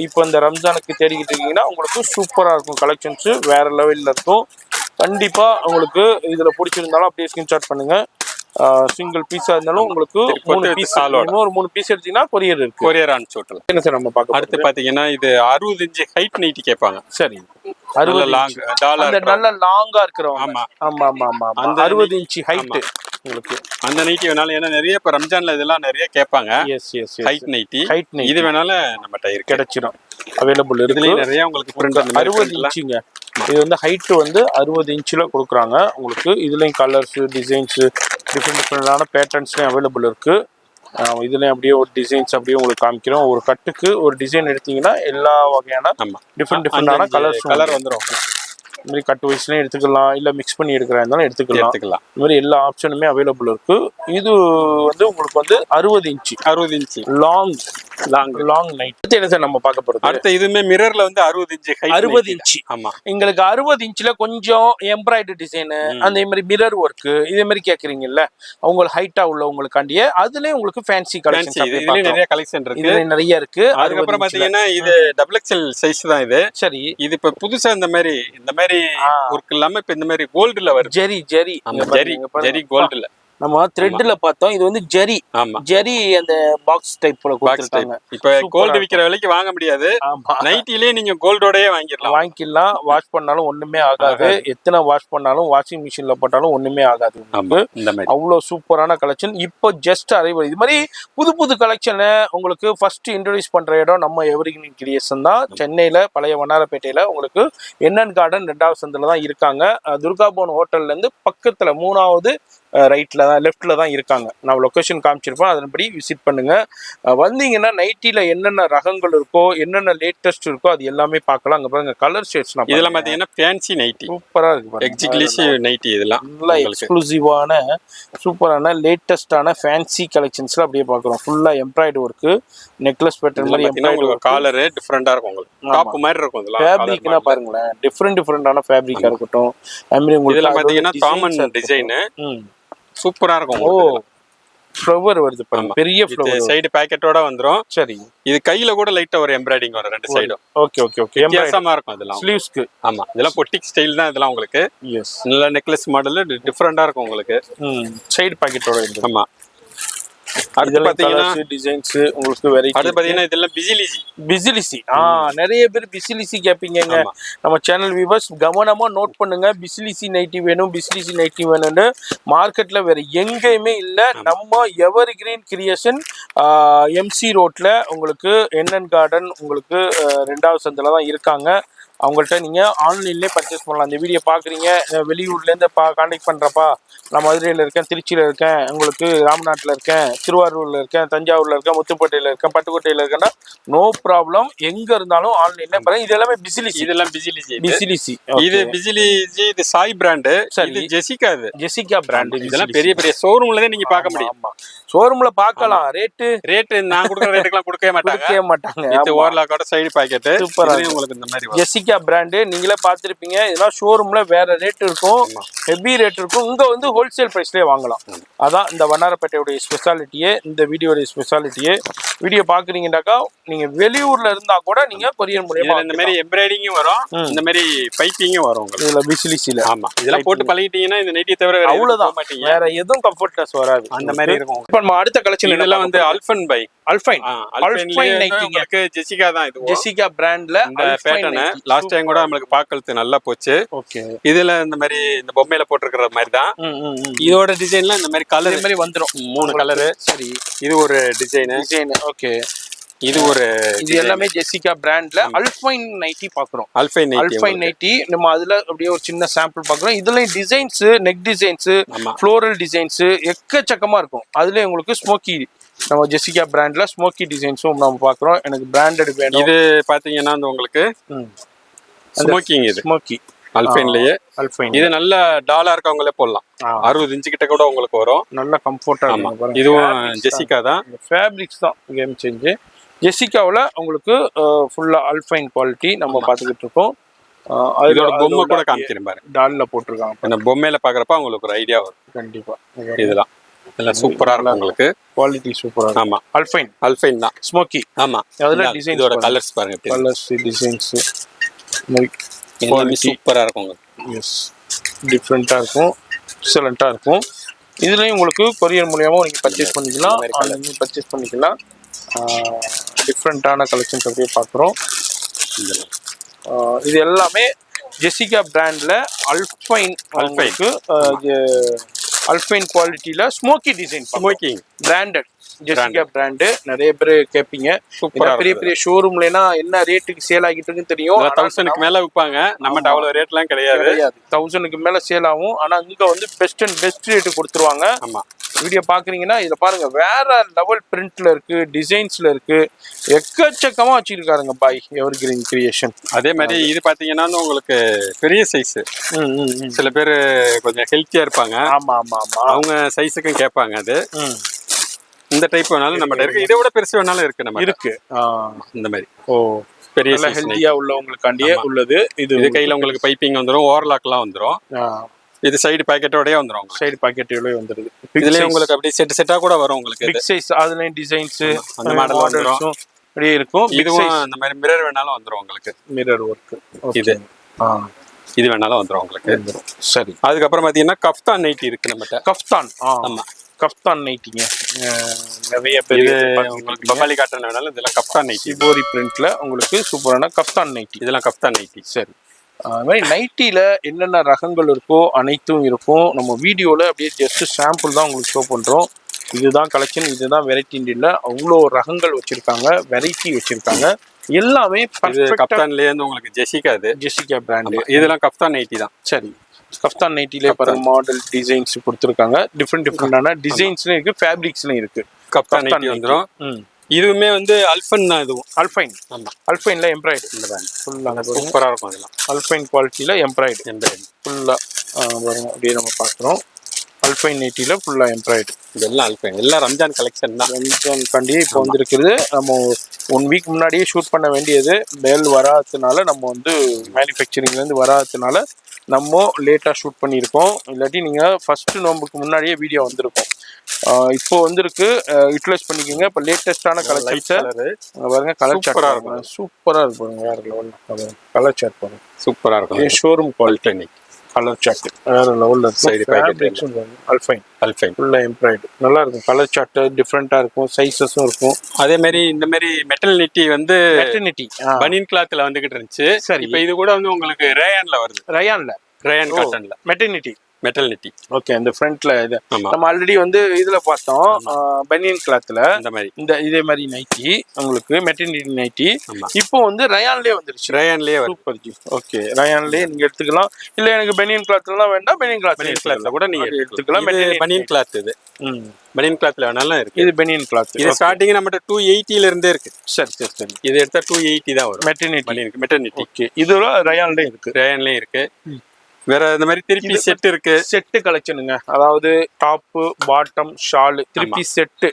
இப்போ இந்த ரம்ஜானுக்கு தேடிக்கிட்டு இருக்கீங்கன்னா உங்களுக்கு சூப்பரா இருக்கும். கலெக்ஷன்ஸ் வேற லெவல்ல இருக்கும். கண்டிப்பா உங்களுக்கு இதுல பிடிச்சிருந்தாலும் அப்படியே ஸ்கிரீன்ஷாட் பண்ணுங்க. சிங்கிள் பீஸா இருந்தாலும் உங்களுக்கு 3 பீஸ் ஒரு 3 பீஸ் எடுத்தீங்கன்னா கொரியர் அனுப்பிச்சு விட்டுலாம். என்ன சார் நம்ம பார்க்க அடுத்து பாத்தீங்கன்னா இது 60 இன்ச் ஹைட் நைட்டி கேட்பாங்க. சரி, 60 லாங் டாலர் நல்ல லாங்கா இருக்கிறவங்க. ஆமா அந்த 60 இன்ச் ஹைட் உங்களுக்கு அந்த நைட்டி வேணாலும். ஏன்னா நிறைய இப்ப ரம்ஜான்ல இதெல்லாம் நிறைய கேட்பாங்க. ஹைட் நைட்டி இது வேணாலும் நம்ம டயர் கிடைச்சிடும். அவைலபிள் இருக்கு. நிறைய உங்களுக்கு பிரிண்ட் 60 இன்ச்சுங்க. இது வந்து ஹைட் வந்து 60 இன்ச்சில் கொடுக்குறாங்க உங்களுக்கு. இதுலேயும் கலர்ஸு டிசைன்ஸு டிஃப்ரெண்டான பேட்டர்ன்ஸ்லேயும் அவைலபிள் இருக்குது. இதுலேயும் அப்படியே ஒரு டிசைன்ஸ் அப்படியே உங்களுக்கு காமிக்கிறோம். ஒரு கட்டுக்கு ஒரு டிசைன் எடுத்தீங்கன்னா எல்லா வகையான டிஃப்ரெண்டான கலர் வந்துடும். இந்த மாதிரி கட் வைஸ்லையும் எடுத்துக்கலாம், இல்லை மிக்ஸ் பண்ணி எடுக்கிறா இருந்தாலும் எடுத்துக்கலாம். இந்த மாதிரி எல்லா ஆப்ஷனுமே அவைலபிள் இருக்கு. இது வந்து உங்களுக்கு வந்து 60 இன்ச்சு லாங் நைட். என்ன சார் நம்ம பார்க்க போறோம்? அடுத்து இதுமே மிரர்ல வந்து 60 இன்ச்சு. ஆமா, எங்களுக்கு 60 இன்ச்ல கொஞ்சம் எம்ப்ராய்டரி டிசைன் அந்த மாதிரி மிரர் ஒர்க் இதே மாதிரி கேக்குறீங்கல்ல, உங்களுக்கு ஹைட்டா உள்ளவங்களுக்காண்டியே அதுலயே உங்களுக்கு ஃபேன்சி கலெக்ஷன் நிறைய கலெக்ஷன் இருக்கு. இதுல நிறைய இருக்கு. அதுக்கப்புறம் பாத்தீங்கன்னா இது XXL சைஸ் தான் இது. சரி, இது இப்ப புதுசா இந்த மாதிரி ஒர்க் இல்லாம இப்ப இந்த மாதிரி கோல்டுல வருது. ஜெரி கோல்டுல நம்ம த்ரெட்ல பார்த்தோம். இது வந்து ஜெரி அந்த பாக்ஸ் டைப் போல கொடுத்திருக்காங்க. இப்ப கோல்ட் விக்கிற விலைக்கு வாங்க முடியாது. நைட்டிலே நீங்க கோல்டோடயே வாங்கிக்கலாம். வாஷ் பண்ணாலும் ஒண்ணுமே ஆகாது. எத்தனை வாஷ் பண்ணாலும் வாஷிங் மிஷின்ல போட்டாலும் ஒண்ணுமே ஆகாது. அவ்வளவு சூப்பரான கலெக்ஷன் இப்போ ஜஸ்ட் அரைவல். இது மாதிரி புது கலெக்ஷனை உங்களுக்கு ஃபர்ஸ்ட் இன்ட்ரோடியூஸ் பண்ற இடம் நம்ம எவர்கிரீன் கிரியேஷன் தான். சென்னையில பழைய வண்ணாரப்பேட்டையில உங்களுக்கு NN கார்டன் 2வது சந்தில தான் இருக்காங்க. துர்காபவன் ஹோட்டல்ல இருந்து பக்கத்துல 3வது லெஃப்ட்ல தான் இருக்காங்க. நான் லொகேஷன் காமிச்சிருப்பேன், அதன்படி விசிட் பண்ணுங்க. வந்தீங்கன்னா நைட்டில என்னென்ன ரகங்கள் இருக்கோ, என்னென்ன லேட்டஸ்ட் இருக்கோ அது எல்லாமே பார்க்கலாம். அங்க பாருங்க கலர் ஷேட்ஸ். இதெல்லாம் பாத்தீங்கன்னா ஃபேன்சி நைட்டி சூப்பரா இருக்கு. எக்ஸ்க்ளூசிவ் நைட்டி இதெல்லாம் நல்லா எக்ஸ்க்ளூசிவான சூப்பரான லேட்டஸ்டான ஃபேன்சி கலெக்ஷன்ஸ்ல அப்படியே பார்க்குறோம். ஃபுல்லா எம்ப்ராய்டரி ஒர்க், நெக்லஸ் பேட்டர்ன் மாதிரி எம்ப்ராய்டரி ஒர்க். கலர் டிஃபரெண்டா இருக்கும் உங்களுக்கு. டாப் மாதிரி இருக்கும். இதெல்லாம் ஃபேப்ரிக்னா பாருங்களேன், டிஃபரெண்டான ஃபேப்ரிக்கா இருக்கட்டும். இதெல்லாம் பாத்தீங்கன்னா காமன் டிசைன் சூப்பரா இருக்கும். ஃப்ளவர் வருது பாருங்க, பெரிய ஃப்ளவர். சைடு பாக்கெட்டோட வந்துரும். சரி, இது கையில கூட லைட்டா ஒரு எம்ப்ராய்டிங் வரும் ரெண்டு சைடும். ஓகே வித்தியாசமா இருக்கும். இதெல்லாம் ஸ்லீவ்ஸ்க்கு. ஆமா, இதெல்லாம் பொட்டிக் ஸ்டைல் தான் இதெல்லாம் உங்களுக்கு. நல்ல நெக்லஸ் மாடல் டிஃபரெண்டா இருக்கும் உங்களுக்கு. சைடு பாக்கெட்டோட இருக்கு. ஆமா, அடுத்து பாத்தீங்கன்னா டிசைன்ஸ் உங்களுக்கு வெரைட்டி. அடுத்து பாத்தீங்கன்னா இதெல்லாம் பிசிலிசி. நிறைய பேர் பிசிலிசி கேப்பீங்க. நம்ம சேனல் வியூவர்ஸ் கவனமா நோட் பண்ணுங்க. பிசிலிசி நைட்டி வேணும்னு மார்க்கெட்ல வேற எங்கேயுமே இல்ல. நம்ம எவர்கிரீன் கிரியேஷன் MC ரோட்ல உங்களுக்கு NN கார்டன் உங்களுக்கு 2வது சந்தில தான் இருக்காங்க. அவங்கள்ட்ட நீங்கள் ஆன்லைன்லேயே பர்ச்சேஸ் பண்ணலாம். இந்த வீடியோ பார்க்குறீங்க, வெளியூர்லேருந்து கான்டாக்ட் பண்ணுறப்பா, நான் மதுரையில் இருக்கேன், திருச்சியில் இருக்கேன், உங்களுக்கு ராம்நாட்டில் இருக்கேன், திருவாரூரில் இருக்கேன், தஞ்சாவூரில் இருக்கேன், முத்துப்பேட்டையில் இருக்கேன், பட்டுக்கோட்டையில் இருக்கேன்னா நோ ப்ராப்ளம், எங்கே இருந்தாலும் ஆன்லைனில் பாருங்க. இது எல்லாமே பிசிலிசி. இதெல்லாம் பிசிலிசி. பிசிலிசி இது பிசிலிசி. இது சாய் பிராண்டு. இது ஜெசிகா. இது ஜெசிகா பிராண்டு. இதெல்லாம் பெரிய பெரிய ஷோரூம்ல தான் நீங்க பார்க்க முடியும். ஷோரூம்ல பார்க்கலாம். ரேட்டு நான் கொடுக்குற ரேட்டுக்குலாம் கொடுக்கவே மாட்டாங்க. இது ஓவர்லாக்கோட சைடு பாக்கெட். சூப்பரா உங்களுக்கு இந்த மாதிரி ஜெசிகா பிராண்டு நீங்களே பார்த்துருப்பீங்க. இதெல்லாம் ஷோரூம்ல வேற ரேட் இருக்கும், ஹெவி ரேட் இருக்கும். இங்க வந்து ஹோல்சேல் பிரைஸ்லயே வாங்கலாம். அதான் இந்த வண்ணாரப்பேட்டையுடைய ஸ்பெஷாலிட்டியே, இந்த வீடியோடைய ஸ்பெஷாலிட்டியே. வீடியோ பாக்குறீங்கன்னாக்கா நீங்க வெளியூர்ல இருந்தா கூட நீங்க கொரியர் மூலமா இந்த மாதிரி எம்ப்ராய்டிங்கும் வரும், இந்த மாதிரி பைப்பிங்கும் வரும் உங்களுக்கு. இதுல பிசிலிசில. ஆமா, இதெல்லாம் போட்டு பழகிட்டீங்கன்னா இந்த நைட்டி தவிர அவ்வளவுதான், வேற எதுவும் கம்ஃபர்ட்னஸ் வராது. அந்த மாதிரி இருக்கும். இப்ப நம்ம அடுத்த கலெக்ஷன் இதெல்லாம் வந்து அல்ஃபைன் பை அல்ஃபைன் நைட்டிங்க. ஜெசிகா தான் இது. ஜெசிகா பிராண்ட்ல இந்த பேட்டர்ன் லாஸ்ட் டைம் கூட நமக்கு பார்க்கிறது நல்லா போச்சு. ஓகே. இதுல இந்த மாதிரி இந்த பொம்மையில போட்டுருக்கிற மாதிரி தான். இதோட டிசைன்ல இந்த மாதிரி கலர் மாதிரி வந்துரும். 3 கலரு. சரி, இது ஒரு டிசைன். ஓகே. இது ஒரு இது எல்லாமே ஜெசிகா பிராண்ட்ல அல்ஃபைன் நைட்டி பாக்குறோம். அல்ஃபைன் நைட்டி நம்ம அதுல அப்படியே ஒரு சின்ன சாம்பிள் பாக்குறோம். இதுலயும் designs, neck designs, floral designs எக்கச்சக்கமா இருக்கும். அதுல உங்களுக்கு ஸ்மோக்கி, நம்ம ஜெசிகா பிராண்ட்ல ஸ்மோக்கி டிசைன்ஸும் நம்ம பாக்குறோம். எனக்கு பிராண்டட் வேணும். இது பாத்தீங்கன்னா உங்களுக்கு ஸ்மோக்கிங். இது ஸ்மோக்கி அல்ஃபைன்லயே. இது நல்ல டாலா இருக்கவங்களே போடலாம். 60 இன்ச்சு கிட்ட கூட உங்களுக்கு வரும். நல்ல கம்ஃபர்ட்டா இருக்கும். இதுவும் ஜெசிகா தான். ஃபேப்ரிக்ஸ் தான் கேம் சேஞ்ச். ஜெசிகாவில் உங்களுக்கு ஃபுல்லா அல்ஃபைன் குவாலிட்டி நம்ம பார்த்துக்கிட்டு இருக்கோம். இதோட பொம்மை கூட காமிக்கிறேன் பாருங்க. டால்ல போட்டிருக்காங்க. அந்த பொம்மையில பாக்குறப்ப உங்களுக்கு ஒரு ஐடியா வரும். கண்டிப்பா. இதெல்லாம் சூப்பரா இருக்கும் உங்களுக்கு. குவாலிட்டி சூப்பரா. ஆமா, அல்ஃபைன் தான். ஸ்மோக்கி. ஆமா, அதுல டிசைன், இதோட கலர்ஸ் பாருங்க. கலர்ஸ், டிசைன்ஸ் குவாலிட்டி சூப்பரா இருக்கும். எஸ், டிஃப்ரெண்டா இருக்கும், எக்ஸலண்டா இருக்கும். இதுலயும் உங்களுக்கு கொரியர் மூலியமா நீங்க பர்ச்சேஸ் பண்ணிக்கலாம். ஆன்லைன்ல பர்ச்சேஸ் பண்ணிக்கலாம். டிஃப்ரெண்டான கலெக்ஷன்ஸ் அப்படியே பார்க்குறோம். இது எல்லாமே ஜெசிகா பிராண்ட்ல அல்ஃபைன் குவாலிட்டியில smoky design. Smoking branded Jessica brand. நிறைய பேர் கேட்பீங்க, பெரிய பெரிய ஷோரூம்லனா என்ன ரேட்டுக்கு சேல் ஆகிட்டு இருக்குன்னு தெரியும். 1000க்கு மேல விற்பாங்க. நம்மகிட்ட அவ்வளவு ரேட்லாம் கிடையாது. 1000க்கு மேல சேல் ஆகும். ஆனா இங்க வந்து பெஸ்ட் அண்ட் பெஸ்ட் ரேட்டு கொடுத்துருவாங்க. ஆமா, வீடியோ பாக்குறீங்கன்னா இதுல பாருங்க, வேற லெவல் பிரிண்ட்ல இருக்கு, டிசைன்ஸ்ல இருக்கு, எக்கச்சக்கமா வச்சிருக்காருங்க பாய் எவர் கிரீன் கிரியேஷன். அதே மாதிரி இது பாத்தீங்கன்னா உங்களுக்கு பெரிய சைஸ். சில பேர் கொஞ்சம் ஹெல்த்தியா இருப்பாங்க. ஆமா ஆமா ஆமா, அவங்க சைஸுக்கும் கேட்பாங்க. அது இந்த டைப் வேணாலும் நம்ம இருக்கு. இதை விட பெருசு வேணாலும் இருக்கு. நம்ம இருக்கு இந்த மாதிரி. ஓ, பெரிய ஹெல்த்தியா உள்ளவங்களுக்காண்டியே உள்ளது. இது கையில உங்களுக்கு பைப்பிங் வந்துடும், ஓவர்லாக்லாம் வந்துடும். இது சைடு பாக்கெட்டோடயே வந்துரும். சைடு பாக்கெட்டோடயே வந்துருது. இதுலயே உங்களுக்கு அப்படியே செட்டா கூட வரும் உங்களுக்கு. பிக் சைஸ், அதுலயும் டிசைன்ஸ், அந்த மாடல் வந்துரும். அப்படியே இருக்கும். இதுவும் அந்த மாதிரி மிரர் வேணாலும் வந்துரும் உங்களுக்கு. மிரர் ஒர்க் இது வேணாலும் வந்துரும் உங்களுக்கு. சரி, அதுக்கப்புறம் பாத்தீங்கன்னா கஃப்தான் நைட்டி இருக்கு நம்மகிட்ட. கஃப்தான். ஆமா, கஃப்தான் நைட்டிங்க. நிறைய பேர் உங்களுக்கு பங்காளி காட்டன் வேணாலும் இதெல்லாம் கஃப்தான் நைட்டி. சிபோரி பிரிண்ட்ல உங்களுக்கு சூப்பரான கஃப்தான் நைட்டி. இதெல்லாம் கஃப்தான் நைட்டி. சரி, அது மாதிரி நைட்டியில் என்னென்ன ரகங்கள் இருக்கோ அனைத்தும் இருக்கும். நம்ம வீடியோவில் அப்படியே ஜஸ்ட் சாம்பிள் தான் உங்களுக்கு ஷோ பண்ணுறோம். இதுதான் கலெக்ஷன், இதுதான் வெரைட்டின்னு இல்லை, அவ்வளோ ரகங்கள் வச்சுருக்காங்க, வெரைட்டி வச்சுருக்காங்க. எல்லாமே கப்தான்லேயே உங்களுக்கு ஜெசிகா. இது ஜெசிகா பிராண்டு. இதெல்லாம் கப்தான் நைட்டி தான். சரி, கப்தான் நைட்டிலே பாருங்க, மாடல் டிசைன்ஸ் கொடுத்துருக்காங்க. டிஃப்ரெண்டான டிசைன்ஸ்லையும் இருக்குது, ஃபேப்ரிக்ஸ்லையும் இருக்குது. கப்தான் நைட்டி வந்துடும். இதுவுமே வந்து அல்ஃபைன் தான். இதுவும் அல்ஃபைன். ஆமா, அல்ஃபைன்ல எம்ப்ராய்டு. இந்த பேண்ட் ஃபுல்லாக சூப்பராக இருக்கும். இதெல்லாம் அல்ஃபைன் குவாலிட்டியில் எம்ப்ராய்டு ஃபுல்லாக பாருங்க. அப்படியே நம்ம பார்க்குறோம். அல்ஃபைன் நைட்டியில் ஃபுல்லாக எம்ப்ராய்டு. இதெல்லாம் அல்ஃபைன். எல்லாம் ரம்ஜான் கலெக்ஷன் தான். ரம்ஜான் காண்டியே இப்போ வந்துருக்குது. நம்ம 1 வீக் முன்னாடியே ஷூட் பண்ண வேண்டியது, பெல் வராததுனால, நம்ம வந்து மேனுஃபேக்சரிங்லேருந்து வராததுனால நம்ம லேட்டாக ஷூட் பண்ணியிருக்கோம். இல்லாட்டி நீங்கள் ஃபர்ஸ்ட் நோம்புக்கு முன்னாடியே வீடியோ வந்திருக்கோம். இப்போ வந்துருக்கு, யூட்டிலைஸ் பண்ணிக்கோங்க. இப்போ லேட்டஸ்டான கலர் பாருங்க. கலர் சார்ட் இருக்கும், சூப்பராக இருக்கும். வேற லெவலில் கலர் சார்ட் பாருங்க, சூப்பராக இருக்கும். ஷோரூம் குவாலிட்டி கலர் சார்ட் வேற லெவலில் இருக்கும். அல்ஃபைன் ஃபுல்லாக எம்ப்ராய்டு நல்லா இருக்கும். கலர் சார்ட் டிஃப்ரெண்ட்டாக இருக்கும், சைஸஸும் இருக்கும். அதே மாதிரி இந்த மாதிரி மெட்டல் நெட்டி வந்து பனியன் கிளாத்தில் வந்துகிட்டு இருந்துச்சு. சரி, இப்போ இது கூட வந்து உங்களுக்கு ரேயான்ல வருது. ரேயான் காட்டன்ல மெட்டர்னிட்டி மெட்டர்னிட்டி. ஓகே, இந்த ஃப்ரண்ட்ல இது ஆமா. நம்ம ஆல்ரெடி வந்து இதுல பார்த்தோம், பனியன் கிளாத்ல இந்த மாதிரி இதே மாதிரி நைட்டி உங்களுக்கு மெட்டர்னிட்டி நைட்டி. ஆமா. இப்போ வந்து ரயான்லயே வந்துருச்சு. ரயான்லயே சூப்பர் ஜி. ஓகே, ரயான்லயே நீங்க எடுத்துக்கலாம். இல்ல எனக்கு பனியன் கிளாத்ல தான் வேண்டாம், பனியன் கிளாத்ல கூட நீங்க எடுத்துக்கலாம். பனியன் கிளாத் இது. பனியன் கிளாத்ல வேணாலும் இருக்கு. இது பனியன் கிளாத். இது ஸ்டார்டிங் நம்மட்ட 280 இருந்தே இருக்கு. சரி சரி சரி. இது எடுத்தா 280 தான் வரும். மெட்டர்னிட்டி. ஓகே, இது ரயான்லயே இருக்கு. ரயான்லயே இருக்கு. வேற இந்த மாதிரி திருப்பி செட் இருக்கு. செட்டு கலெக்ஷனுங்க, அதாவது டாப்பு பாட்டம் ஷாலு திருப்பி செட்டு,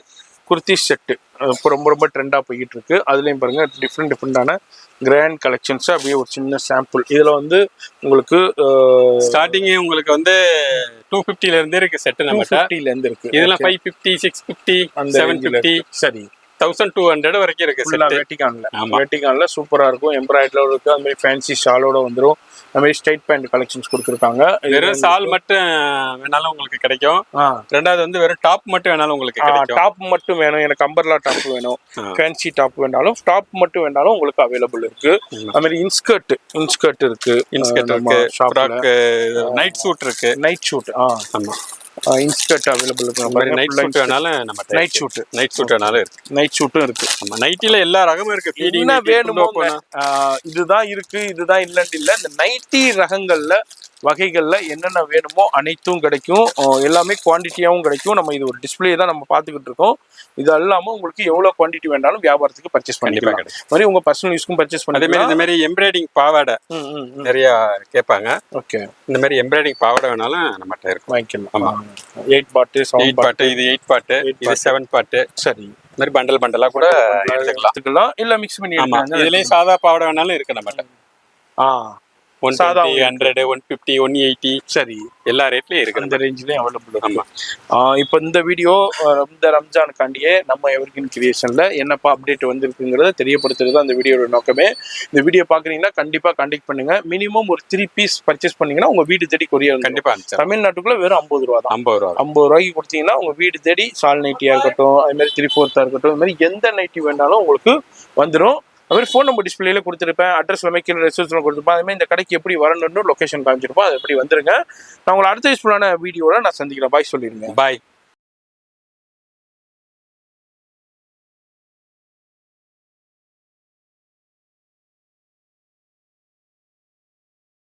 குர்த்தி செட்டு இப்போ ரொம்ப ரொம்ப ட்ரெண்டா போய்கிட்டு இருக்கு. அதுலயும் பாருங்க டிஃப்ரெண்டான கிராண்ட் கலெக்ஷன்ஸ். அப்படியே ஒரு சின்ன சாம்பிள் இதுல வந்து உங்களுக்கு ஸ்டார்டிங் உங்களுக்கு வந்து 250ல இருந்து இருக்கு செட். நம்ம 250ல இருந்து இருக்கு. இதெல்லாம் 550 650 750 சரி 1200 வரைக்கும் இருக்கு செட். வெட்டிகான்ல சூப்பரா இருக்கும். எம்ப்ராய்டரில இருக்கு. அது மாதிரி ஃபேன்சி ஷாலோட வந்துரும். அது மாதிரி ஸ்ட்ரைட் பேண்ட் கலெக்ஷன்ஸ் கொடுத்துருக்காங்க. வெறும் ஷால் மட்டும் வேணாலும் உங்களுக்கு கிடைக்கும். ரெண்டாவது வந்து வெறும் டாப் மட்டும் வேணாலும் உங்களுக்கு கிடைக்கும். டாப் மட்டும் வேணும் எனக்கு, அம்பர்லா டாப் வேணும், ஃபேன்சி டாப் வேணாலும், டாப் மட்டும் வேணாலும் உங்களுக்கு அவைலபிள் இருக்கு. அது மாதிரி இன்ஸ்கர்ட் இருக்கு. இன்ஸ்கர்ட் இருக்கு. ஃப்ராக், நைட் சூட் இருக்கு. நைட் சூட் ஆமா, இன்ஸ்கர்ட் அவைலபிள் இருக்கு. நைட் சூட் வேணாலும் நம்ம நைட் சூட் வேணாலும் இருக்கு. நைட் சூட்டும் இருக்கு. ஆமா, நைட்டில எல்லா ரகமும் இருக்கு. என்ன வேணுமோ இதுதான் இருக்கு, இதுதான் இல்லன்னு இல்ல. இந்த நைட்டி ரகங்கள்ல வகைகள்ல என்னென்ன வேணுமோ அனைத்தும் கிடைக்கும். எல்லாமே குவான்டிட்டியாவும் கிடைக்கும். நம்ம இது ஒரு டிஸ்பிளே தான் நம்ம பார்த்துக்கிட்டு இருக்கோம். இது இல்லாம உங்களுக்கு எவ்வளவு குவான்டிட்டி வேண்டாலும் வியாபாரத்துக்கு பர்ச்சேஸ் பண்ணிக்கலாம். மாதிரி உங்க பர்சனல் யூஸ்க்கும் பர்ச்சேஸ் பண்ணி. அதே மாதிரி இந்த மாதிரி எம்ப்ராய்டிங் பாவாடை நிறைய கேட்பாங்க. ஓகே, இந்த மாதிரி எம்ப்ராய்டிங் பாவாடை வேணாலும் நம்மகிட்ட இருக்கும், வாங்கிக்கலாம். ஆமா, 8 பாட்டு 7 பாட்டு, இது 8 பாட்டு, இது 7 பாட்டு. சரி, இந்த மாதிரி பண்டலா கூட எடுத்துக்கலாம். இல்ல மிக்ஸ் பண்ணி எடுக்கலாம். இதுலயே சாதா பாவாடை வேணாலும் இருக்கு நம்மகிட்ட. 100, 150, 180 சரி, எல்லா ரேட்லயும் இருக்கு. அந்த ரேஞ்சிலயும் அவைலபிள். ஆமா. இப்போ இந்த வீடியோ இந்த ரம்ஜானுக்காண்டியே நம்ம எவர்கிரீன் கிரியேஷன்ல என்னப்பா அப்டேட் வந்திருக்குங்கிறத தெரியப்படுத்துறது அந்த வீடியோட நோக்கமே. இந்த வீடியோ பாக்குறீங்கன்னா கண்டிப்பா கான்டாக்ட் பண்ணுங்க. மினிமம் ஒரு 3 பீஸ் பர்ச்சேஸ் பண்ணீங்கன்னா உங்க வீடு தேடி கொரியர் கண்டிப்பா. தமிழ்நாட்டுக்குள்ள வெறும் 50 ரூபா தான். 50 ரூபாய்க்கு கொடுத்தீங்கன்னா உங்க வீடு தேடி சால் நைட்டியா இருக்கட்டும், அது மாதிரி 3/4 இருக்கட்டும், இது மாதிரி எந்த நைட்டி வேண்டாலும் உங்களுக்கு வந்துடும். அது மாதிரி ஃபோன் நம்பர் டிஸ்பிளேல கொடுத்துருப்பேன், அட்ரஸ் எல்லாமே கீழே ரெசிப்ஷனில் கொடுத்துருப்பேன். அதுமாதிரி இந்த கடைக்கு எப்படி வரணும்னு லொகேஷன் காமிச்சிருப்போம். அது எப்படி வந்துருங்க. நான் உங்களை அடுத்த யூஸ்ஃபுல்லான வீடியோவில் நான் சந்திக்கிறேன். பாய் சொல்லிடுங்க. பாய்.